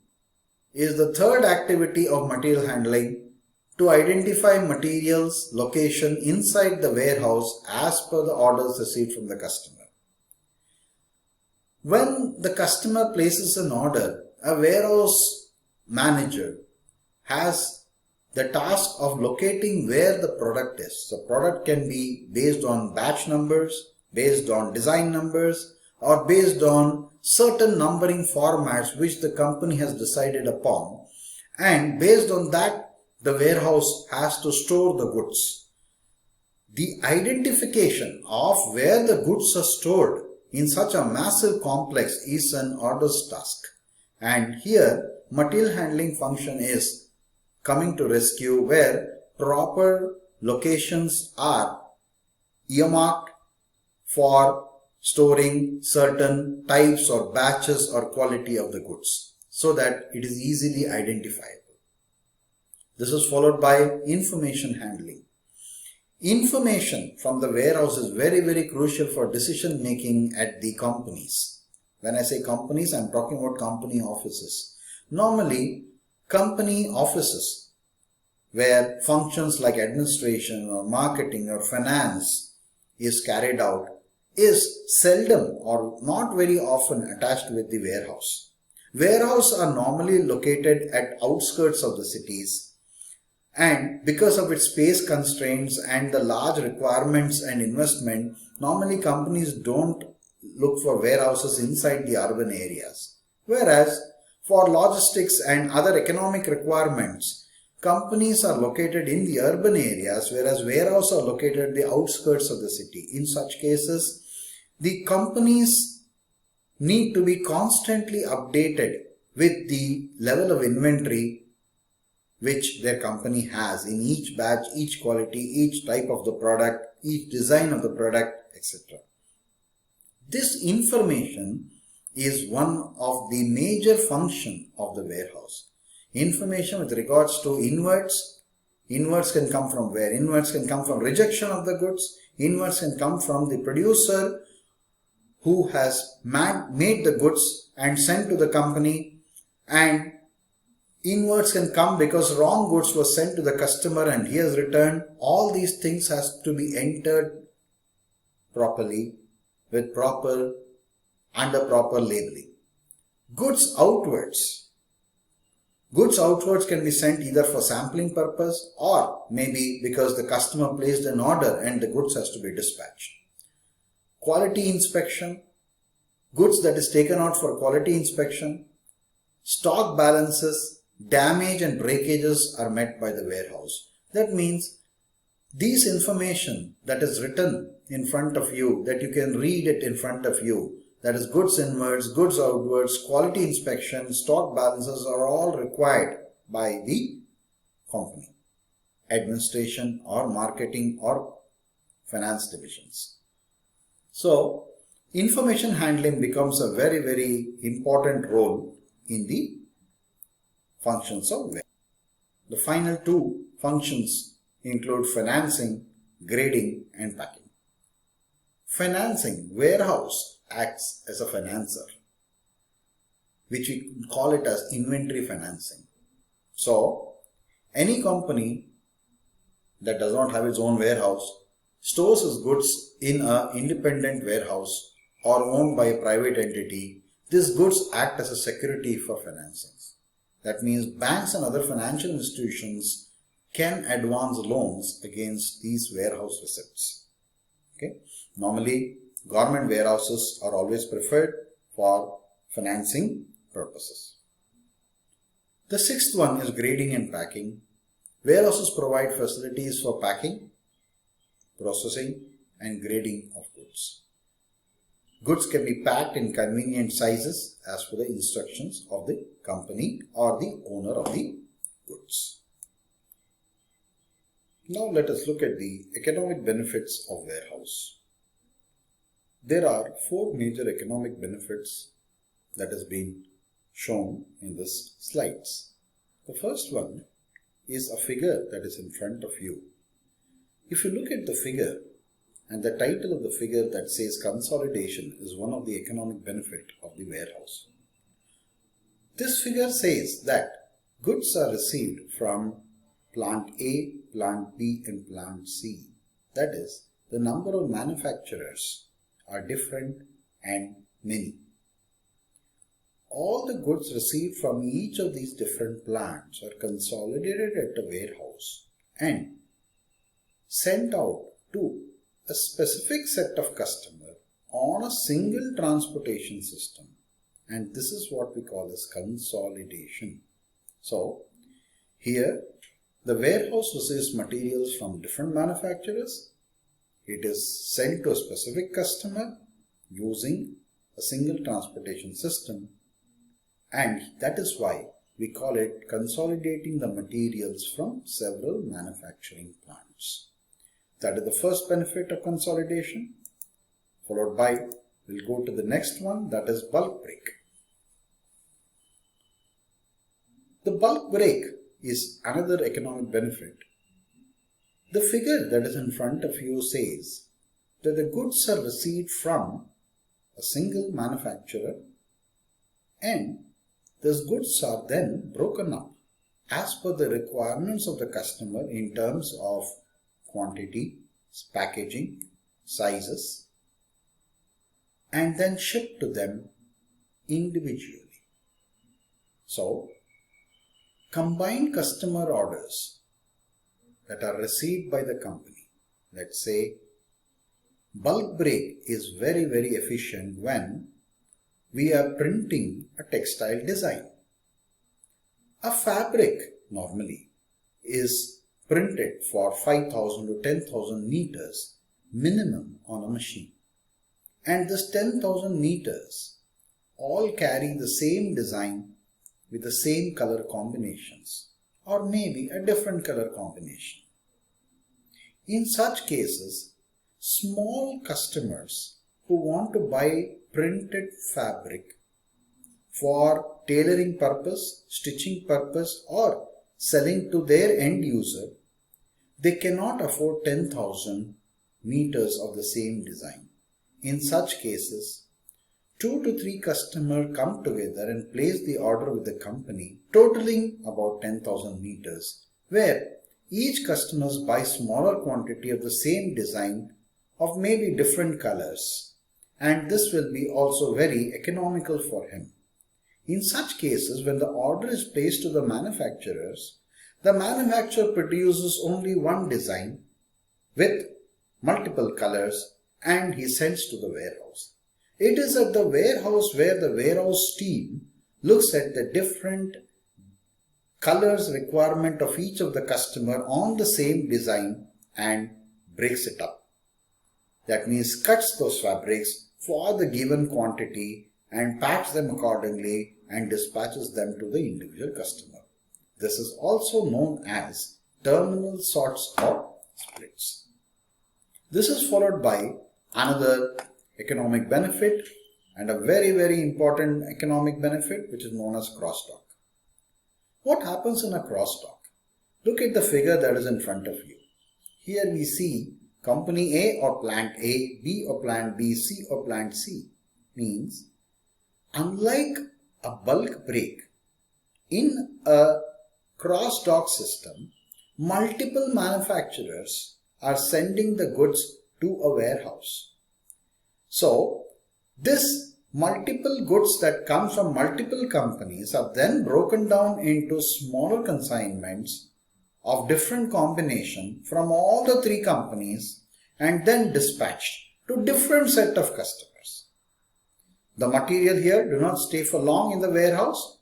is the third activity of material handling to identify materials location inside the warehouse as per the orders received from the customer. When the customer places an order, a warehouse manager has the task of locating where the product is. The product can be based on batch numbers, based on design numbers, or based on certain numbering formats which the company has decided upon, and based on that the warehouse has to store the goods. The identification of where the goods are stored in such a massive complex is an arduous task, and here material handling function is coming to rescue, where proper locations are earmarked for storing certain types or batches or quality of the goods so that it is easily identifiable. This is followed by information handling. Information from the warehouse is very crucial for decision making at the companies. When I say companies, I am talking about company offices. Normally, company offices where functions like administration or marketing or finance is carried out is seldom or not very often attached with the warehouse. Warehouses are normally located at outskirts of the cities, and because of its space constraints and the large requirements and investment, normally companies don't look for warehouses inside the urban areas. Whereas for logistics and other economic requirements, companies are located in the urban areas, whereas warehouses are located at the outskirts of the city. In such cases, the companies need to be constantly updated with the level of inventory which their company has in each batch, each quality, each type of the product, each design of the product, etc. This information is one of the major function of the warehouse. Information with regards to inwards. Inwards can come from where? Inwards can come from rejection of the goods. Inwards can come from the producer who has made the goods and sent to the company, and inwards can come because wrong goods were sent to the customer and he has returned. All these things has to be entered properly with proper labeling. Goods outwards. Goods outwards can be sent either for sampling purpose or maybe because the customer placed an order and the goods has to be dispatched. Quality inspection. Goods that is taken out for quality inspection. Stock balances, damage and breakages are met by the warehouse. That means these information that is written in front of you, that you can read it in front of you, that is goods inwards, goods outwards, quality inspection, stock balances are all required by the company, administration or marketing or finance divisions. So, information handling becomes a very important role in the functions of warehouse. The final two functions include financing, grading and packing. Financing, warehouse acts as a financer, which we call it as inventory financing. So, any company that does not have its own warehouse stores its goods in an independent warehouse or owned by a private entity. These goods act as a security for financing. That means banks and other financial institutions can advance loans against these warehouse receipts. Okay. Normally, government warehouses are always preferred for financing purposes. The sixth one is grading and packing. Warehouses provide facilities for packing, processing and grading of goods. Goods can be packed in convenient sizes as per the instructions of the company or the owner of the goods. Now let us look at the economic benefits of warehouse. There are four major economic benefits that has been shown in this slides. The first one is a figure that is in front of you. If you look at the figure, and the title of the figure that says consolidation is one of the economic benefit of the warehouse. This figure says that goods are received from plant A, plant B and plant C. That is, the number of manufacturers are different and many. All the goods received from each of these different plants are consolidated at a warehouse and sent out to a specific set of customers on a single transportation system, and this is what we call as consolidation. So here the warehouse receives materials from different manufacturers. It is sent to a specific customer using a single transportation system, and that is why we call it consolidating the materials from several manufacturing plants. That is the first benefit of consolidation. Followed by, we'll go to the next one, that is bulk break. The bulk break is another economic benefit. The figure that is in front of you says that the goods are received from a single manufacturer and these goods are then broken up as per the requirements of the customer in terms of quantity, packaging, sizes, and then shipped to them individually. So, combined customer orders that are received by the company, let's say, bulk break is very efficient when we are printing a textile design. A fabric normally is printed for 5,000 to 10,000 meters minimum on a machine. And this 10,000 meters all carry the same design with the same color combinations or maybe a different color combination. In such cases, small customers who want to buy printed fabric for tailoring purpose, stitching purpose or selling to their end user, they cannot afford 10,000 meters of the same design. In such cases, 2 to 3 customers come together and place the order with the company totaling about 10,000 meters, where each customer buys smaller quantity of the same design of maybe different colors, and this will be also very economical for him. In such cases, when the order is placed to the manufacturers, the manufacturer produces only one design with multiple colors and he sends to the warehouse. It is at the warehouse where the warehouse team looks at the different colors requirement of each of the customer on the same design and breaks it up. That means cuts those fabrics for the given quantity and packs them accordingly and dispatches them to the individual customer. This is also known as terminal sorts or splits. This is followed by another economic benefit and a very important economic benefit, which is known as cross-dock. What happens in a cross-dock? Look at the figure that is in front of you. Here we see company A or plant A, B or plant B, C or plant C. Means, unlike a bulk break, in a cross-dock system, multiple manufacturers are sending the goods to a warehouse. So, this multiple goods that come from multiple companies are then broken down into smaller consignments of different combination from all the 3 companies and then dispatched to different set of customers. The material here do not stay for long in the warehouse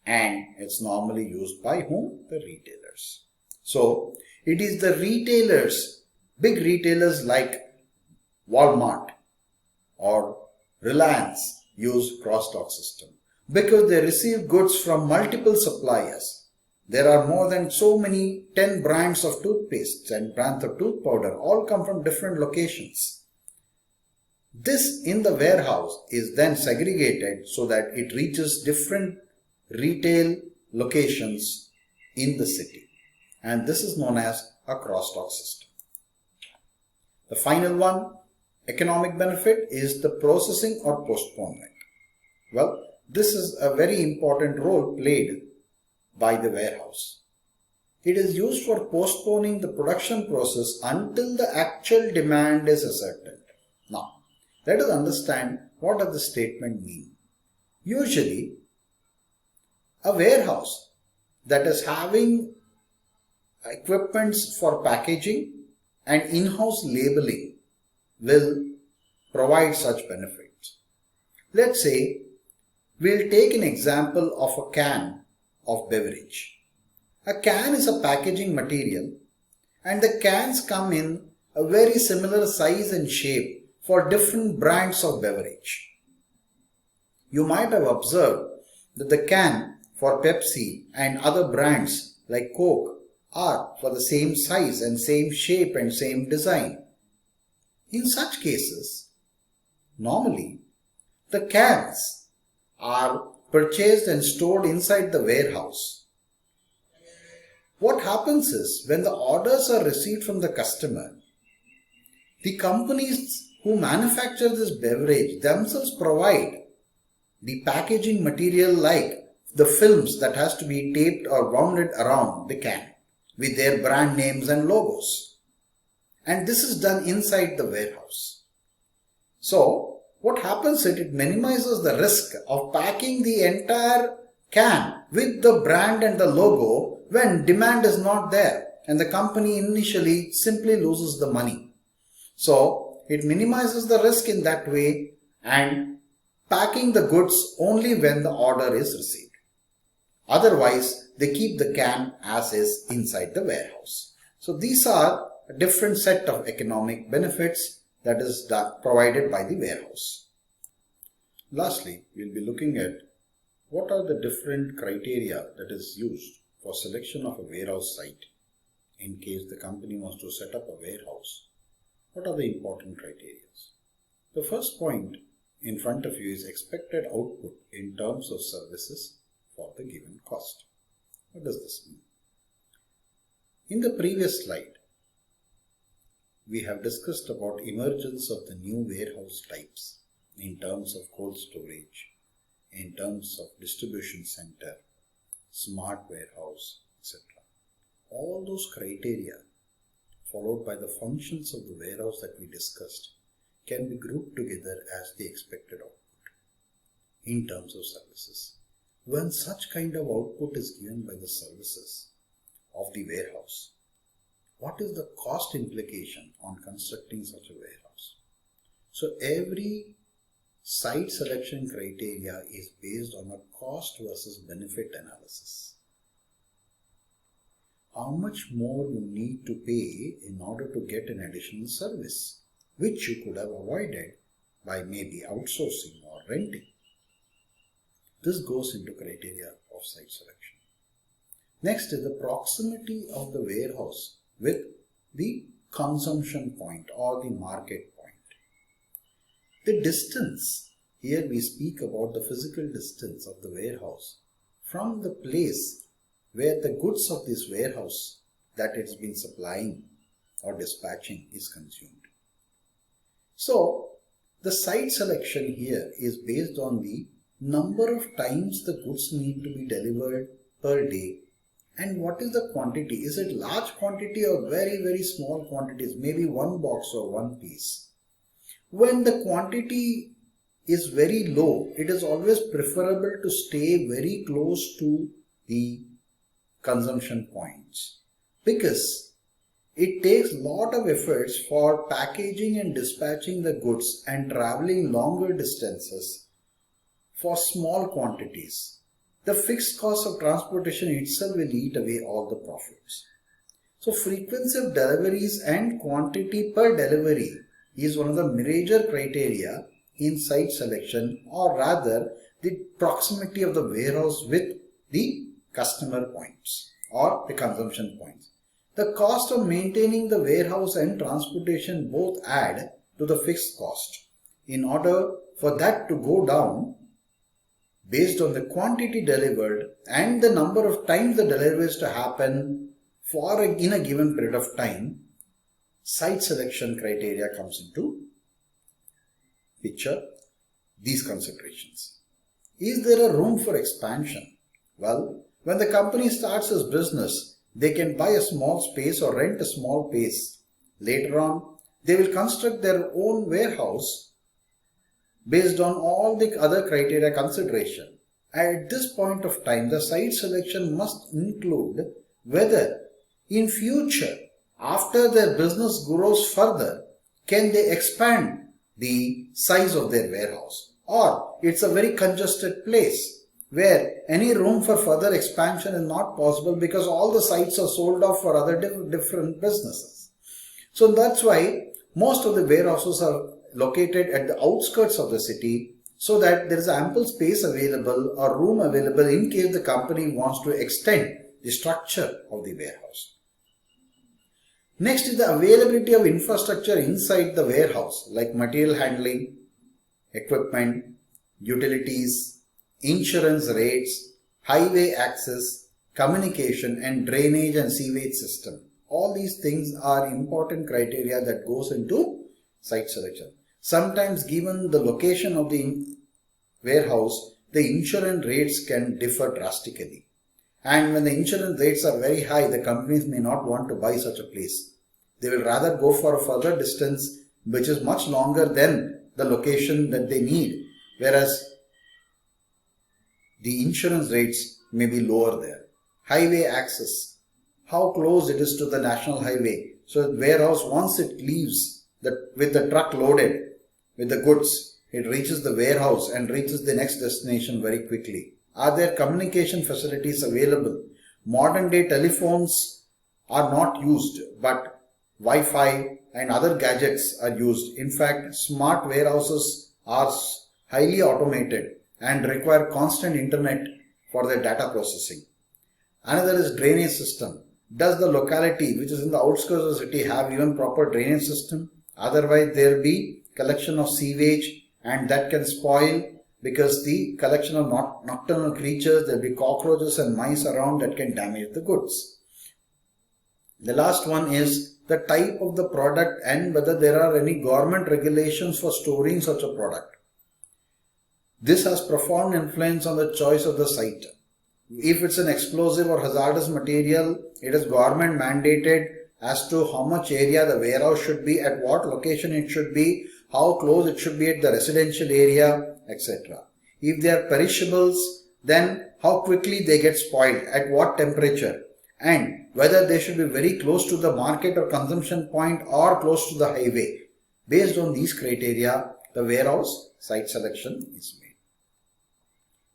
and it's normally used by whom? The retailers. So, it is the retailers, big retailers like Walmart or Reliance use cross-dock system because they receive goods from multiple suppliers. There are more than so many 10 brands of toothpaste and brands of tooth powder, all come from different locations. This in the warehouse is then segregated so that it reaches different retail locations in the city, and this is known as a cross-dock system. The final one, economic benefit, is the processing or postponement. Well, This is a very important role played by the warehouse. It is used for postponing the production process until the actual demand is ascertained. Now, let us understand what does the statement mean. Usually, a warehouse that is having equipments for packaging and in-house labeling will provide such benefits. Let's say we'll take an example of a can of beverage. A can is a packaging material and the cans come in a very similar size and shape for different brands of beverage. You might have observed that the can for Pepsi and other brands like Coke are for the same size and same shape and same design. In such cases, normally the cans are purchased and stored inside the warehouse. What happens is when the orders are received from the customer, the companies who manufacture this beverage themselves provide the packaging material like the films that has to be taped or wounded around the can with their brand names and logos. And this is done inside the warehouse. So what happens is it minimizes the risk of packing the entire can with the brand and the logo when demand is not there and the company initially simply loses the money. So it minimizes the risk in that way and packing the goods only when the order is received. Otherwise, they keep the can as is inside the warehouse. So these are a different set of economic benefits that is provided by the warehouse. Lastly, we'll be looking at what are the different criteria that is used for selection of a warehouse site in case the company wants to set up a warehouse. What are the important criteria? The first point in front of you is expected output in terms of services for the given cost. What does this mean? In the previous slide, we have discussed about emergence of the new warehouse types in terms of cold storage, in terms of distribution center, smart warehouse, etc. All those criteria followed by the functions of the warehouse that we discussed can be grouped together as the expected output in terms of services. When such kind of output is given by the services of the warehouse, what is the cost implication on constructing such a warehouse? So every site selection criteria is based on a cost versus benefit analysis. How much more you need to pay in order to get an additional service, which you could have avoided by maybe outsourcing or renting. This goes into criteria of site selection. Next is the proximity of the warehouse with the consumption point or the market point. The distance, here we speak about the physical distance of the warehouse from the place where the goods of this warehouse that it's been supplying or dispatching is consumed. So the site selection here is based on the number of times the goods need to be delivered per day and what is the quantity. Is it large quantity or very small quantities, maybe one box or one piece. When the quantity is very low, it is always preferable to stay very close to the consumption points because it takes a lot of efforts for packaging and dispatching the goods and traveling longer distances for small quantities. The fixed cost of transportation itself will eat away all the profits. So frequency of deliveries and quantity per delivery is one of the major criteria in site selection, or rather the proximity of the warehouse with the customer points or the consumption points. The cost of maintaining the warehouse and transportation both add to the fixed cost. In order for that to go down, based on the quantity delivered and the number of times the delivery is to happen in a given period of time, site selection criteria comes into picture, these considerations. Is there a room for expansion? Well, when the company starts its business, they can buy a small space or rent a small space. Later on, they will construct their own warehouse based on all the other criteria consideration. At this point of time, the site selection must include whether in future, after their business grows further, can they expand the size of their warehouse, or it's a very congested place where any room for further expansion is not possible because all the sites are sold off for other different businesses. So that's why most of the warehouses are located at the outskirts of the city, so that there is ample space available or room available in case the company wants to extend the structure of the warehouse. Next is the availability of infrastructure inside the warehouse, like material handling, equipment, utilities, insurance rates, highway access, communication, and drainage and sewage system. All these things are important criteria that goes into site selection. Sometimes, given the location of the warehouse, the insurance rates can differ drastically. And when the insurance rates are very high, the companies may not want to buy such a place. They will rather go for a further distance which is much longer than the location that they need, whereas the insurance rates may be lower there. Highway access, how close it is to the national highway. So the warehouse, once it leaves with the truck loaded with the goods, it reaches the warehouse and reaches the next destination very quickly. Are there communication facilities available? Modern day telephones are not used, but Wi-Fi and other gadgets are used. In fact, smart warehouses are highly automated and require constant internet for their data processing. Another is drainage system. Does the locality which is in the outskirts of the city have even proper drainage system? Otherwise, there will be collection of sewage, and that can spoil because the collection of nocturnal creatures, there will be cockroaches and mice around that can damage the goods. The last one is the type of the product and whether there are any government regulations for storing such a product. This has profound influence on the choice of the site. If it's an explosive or hazardous material, it is government mandated as to how much area the warehouse should be, at what location it should be, how close it should be at the residential area, etc. If they are perishables, then how quickly they get spoiled, at what temperature, and whether they should be very close to the market or consumption point or close to the highway. Based on these criteria, the warehouse site selection is made.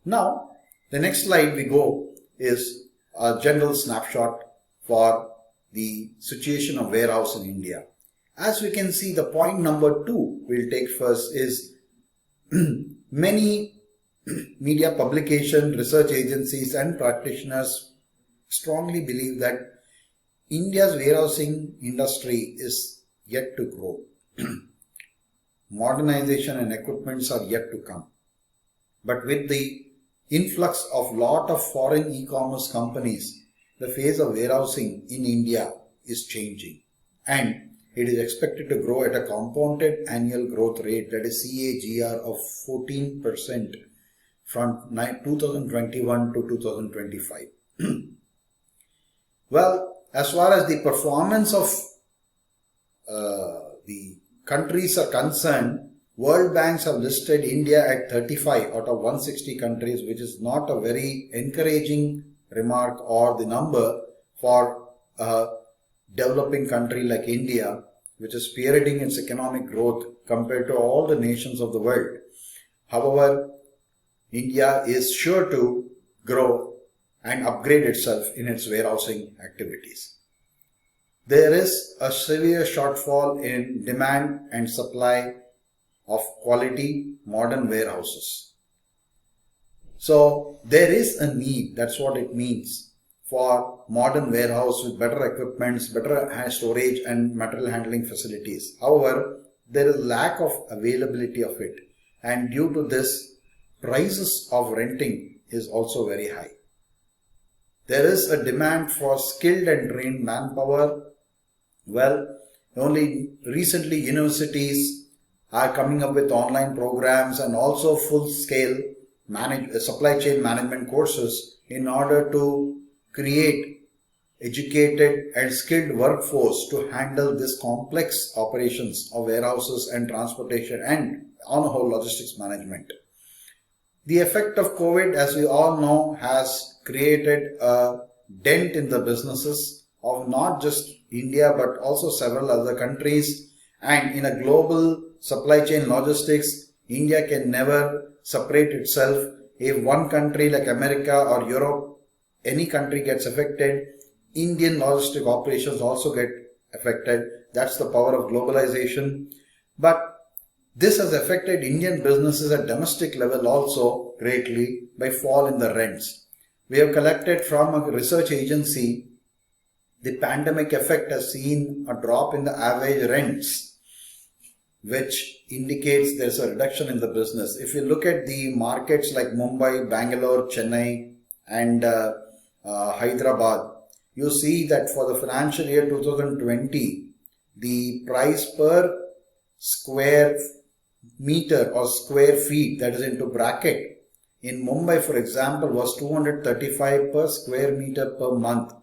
Now, the next slide we go is a general snapshot for the situation of warehouse in India. As we can see, the point number 2 we'll take first is many media publication, research agencies and practitioners strongly believe that India's warehousing industry is yet to grow. Modernization and equipments are yet to come. But with the influx of lot of foreign e-commerce companies, the phase of warehousing in India is changing, and it is expected to grow at a compounded annual growth rate, that is CAGR, of 14% from 2021 to 2025. Well, as far as the performance of the countries are concerned, World Banks have listed India at 35 out of 160 countries, which is not a very encouraging remark or the number for a developing country like India, which is spearheading its economic growth compared to all the nations of the world. However, India is sure to grow and upgrade itself in its warehousing activities. There is a severe shortfall in demand and supply of quality modern warehouses. So there is a need, that's what it means, for modern warehouse with better equipments, better storage and material handling facilities. However, there is lack of availability of it, and due to this, prices of renting is also very high. There is a demand for skilled and trained manpower. Well, only recently universities are coming up with online programs and also full-scale supply chain management courses in order to create educated and skilled workforce to handle this complex operations of warehouses and transportation and on whole logistics management. The effect of COVID, as we all know, has created a dent in the businesses of not just India but also several other countries, and in a global supply chain logistics, India can never separate itself. If one country like America or Europe, any country gets affected, Indian logistic operations also get affected. That's the power of globalization. But this has affected Indian businesses at domestic level also greatly by fall in the rents. We have collected from a research agency, the pandemic effect has seen a drop in the average rents, which indicates there's a reduction in the business. If you look at the markets like Mumbai, Bangalore, Chennai and Hyderabad, you see that for the financial year 2020, the price per square meter or square feet, that is into bracket, in Mumbai for example was 235 per square meter per month,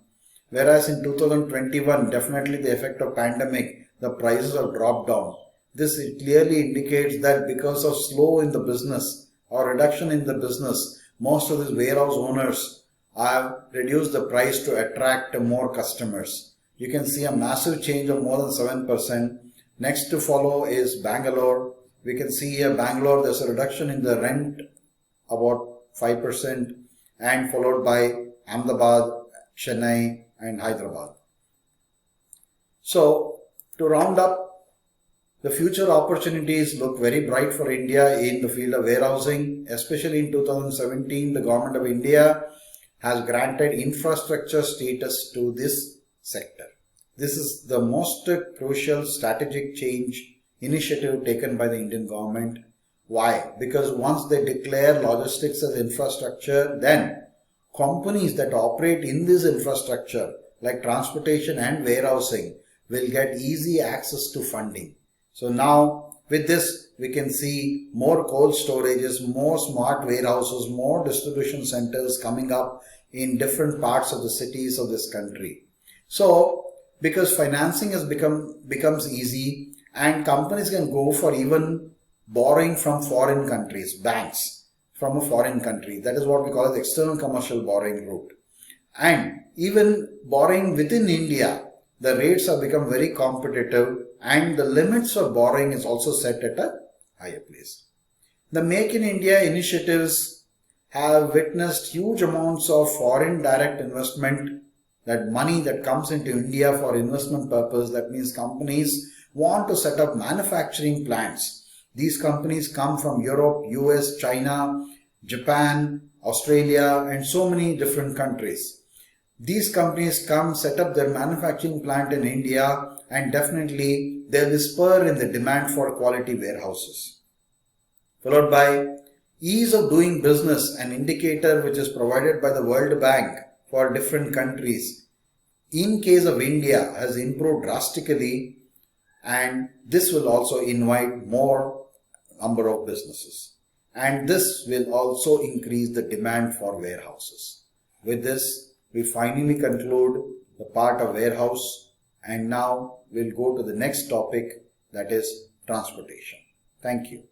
whereas in 2021, definitely the effect of pandemic, the prices have dropped down. This clearly indicates that because of slow in the business or reduction in the business, most of these warehouse owners have reduced the price to attract more customers. You can see a massive change of more than 7%. Next to follow is Bangalore. We can see here Bangalore, there's a reduction in the rent about 5% and followed by Ahmedabad, Chennai and Hyderabad. So to round up, the future opportunities look very bright for India in the field of warehousing. Especially in 2017, the Government of India has granted infrastructure status to this sector. This is the most crucial strategic change initiative taken by the Indian government. Why? Because once they declare logistics as infrastructure, then companies that operate in this infrastructure like transportation and warehousing will get easy access to funding. So now with this we can see more cold storages, more smart warehouses, more distribution centers coming up in different parts of the cities of this country. So because financing has becomes easy and companies can go for even borrowing from foreign countries, banks from a foreign country. That is what we call as external commercial borrowing route. And even borrowing within India, the rates have become very competitive and the limits for borrowing is also set at a higher place. The Make in India initiatives have witnessed huge amounts of foreign direct investment, that money that comes into India for investment purpose. That means companies want to set up manufacturing plants. These companies come from Europe, US, China, Japan, Australia and so many different countries. These companies come set up their manufacturing plant in India and definitely there is spur in the demand for quality warehouses. Followed by ease of doing business, an indicator which is provided by the World Bank for different countries. In case of India has improved drastically and this will also invite more number of businesses. And this will also increase the demand for warehouses. With this, we finally conclude the part of warehouse and now we'll go to the next topic, that is transportation. Thank you.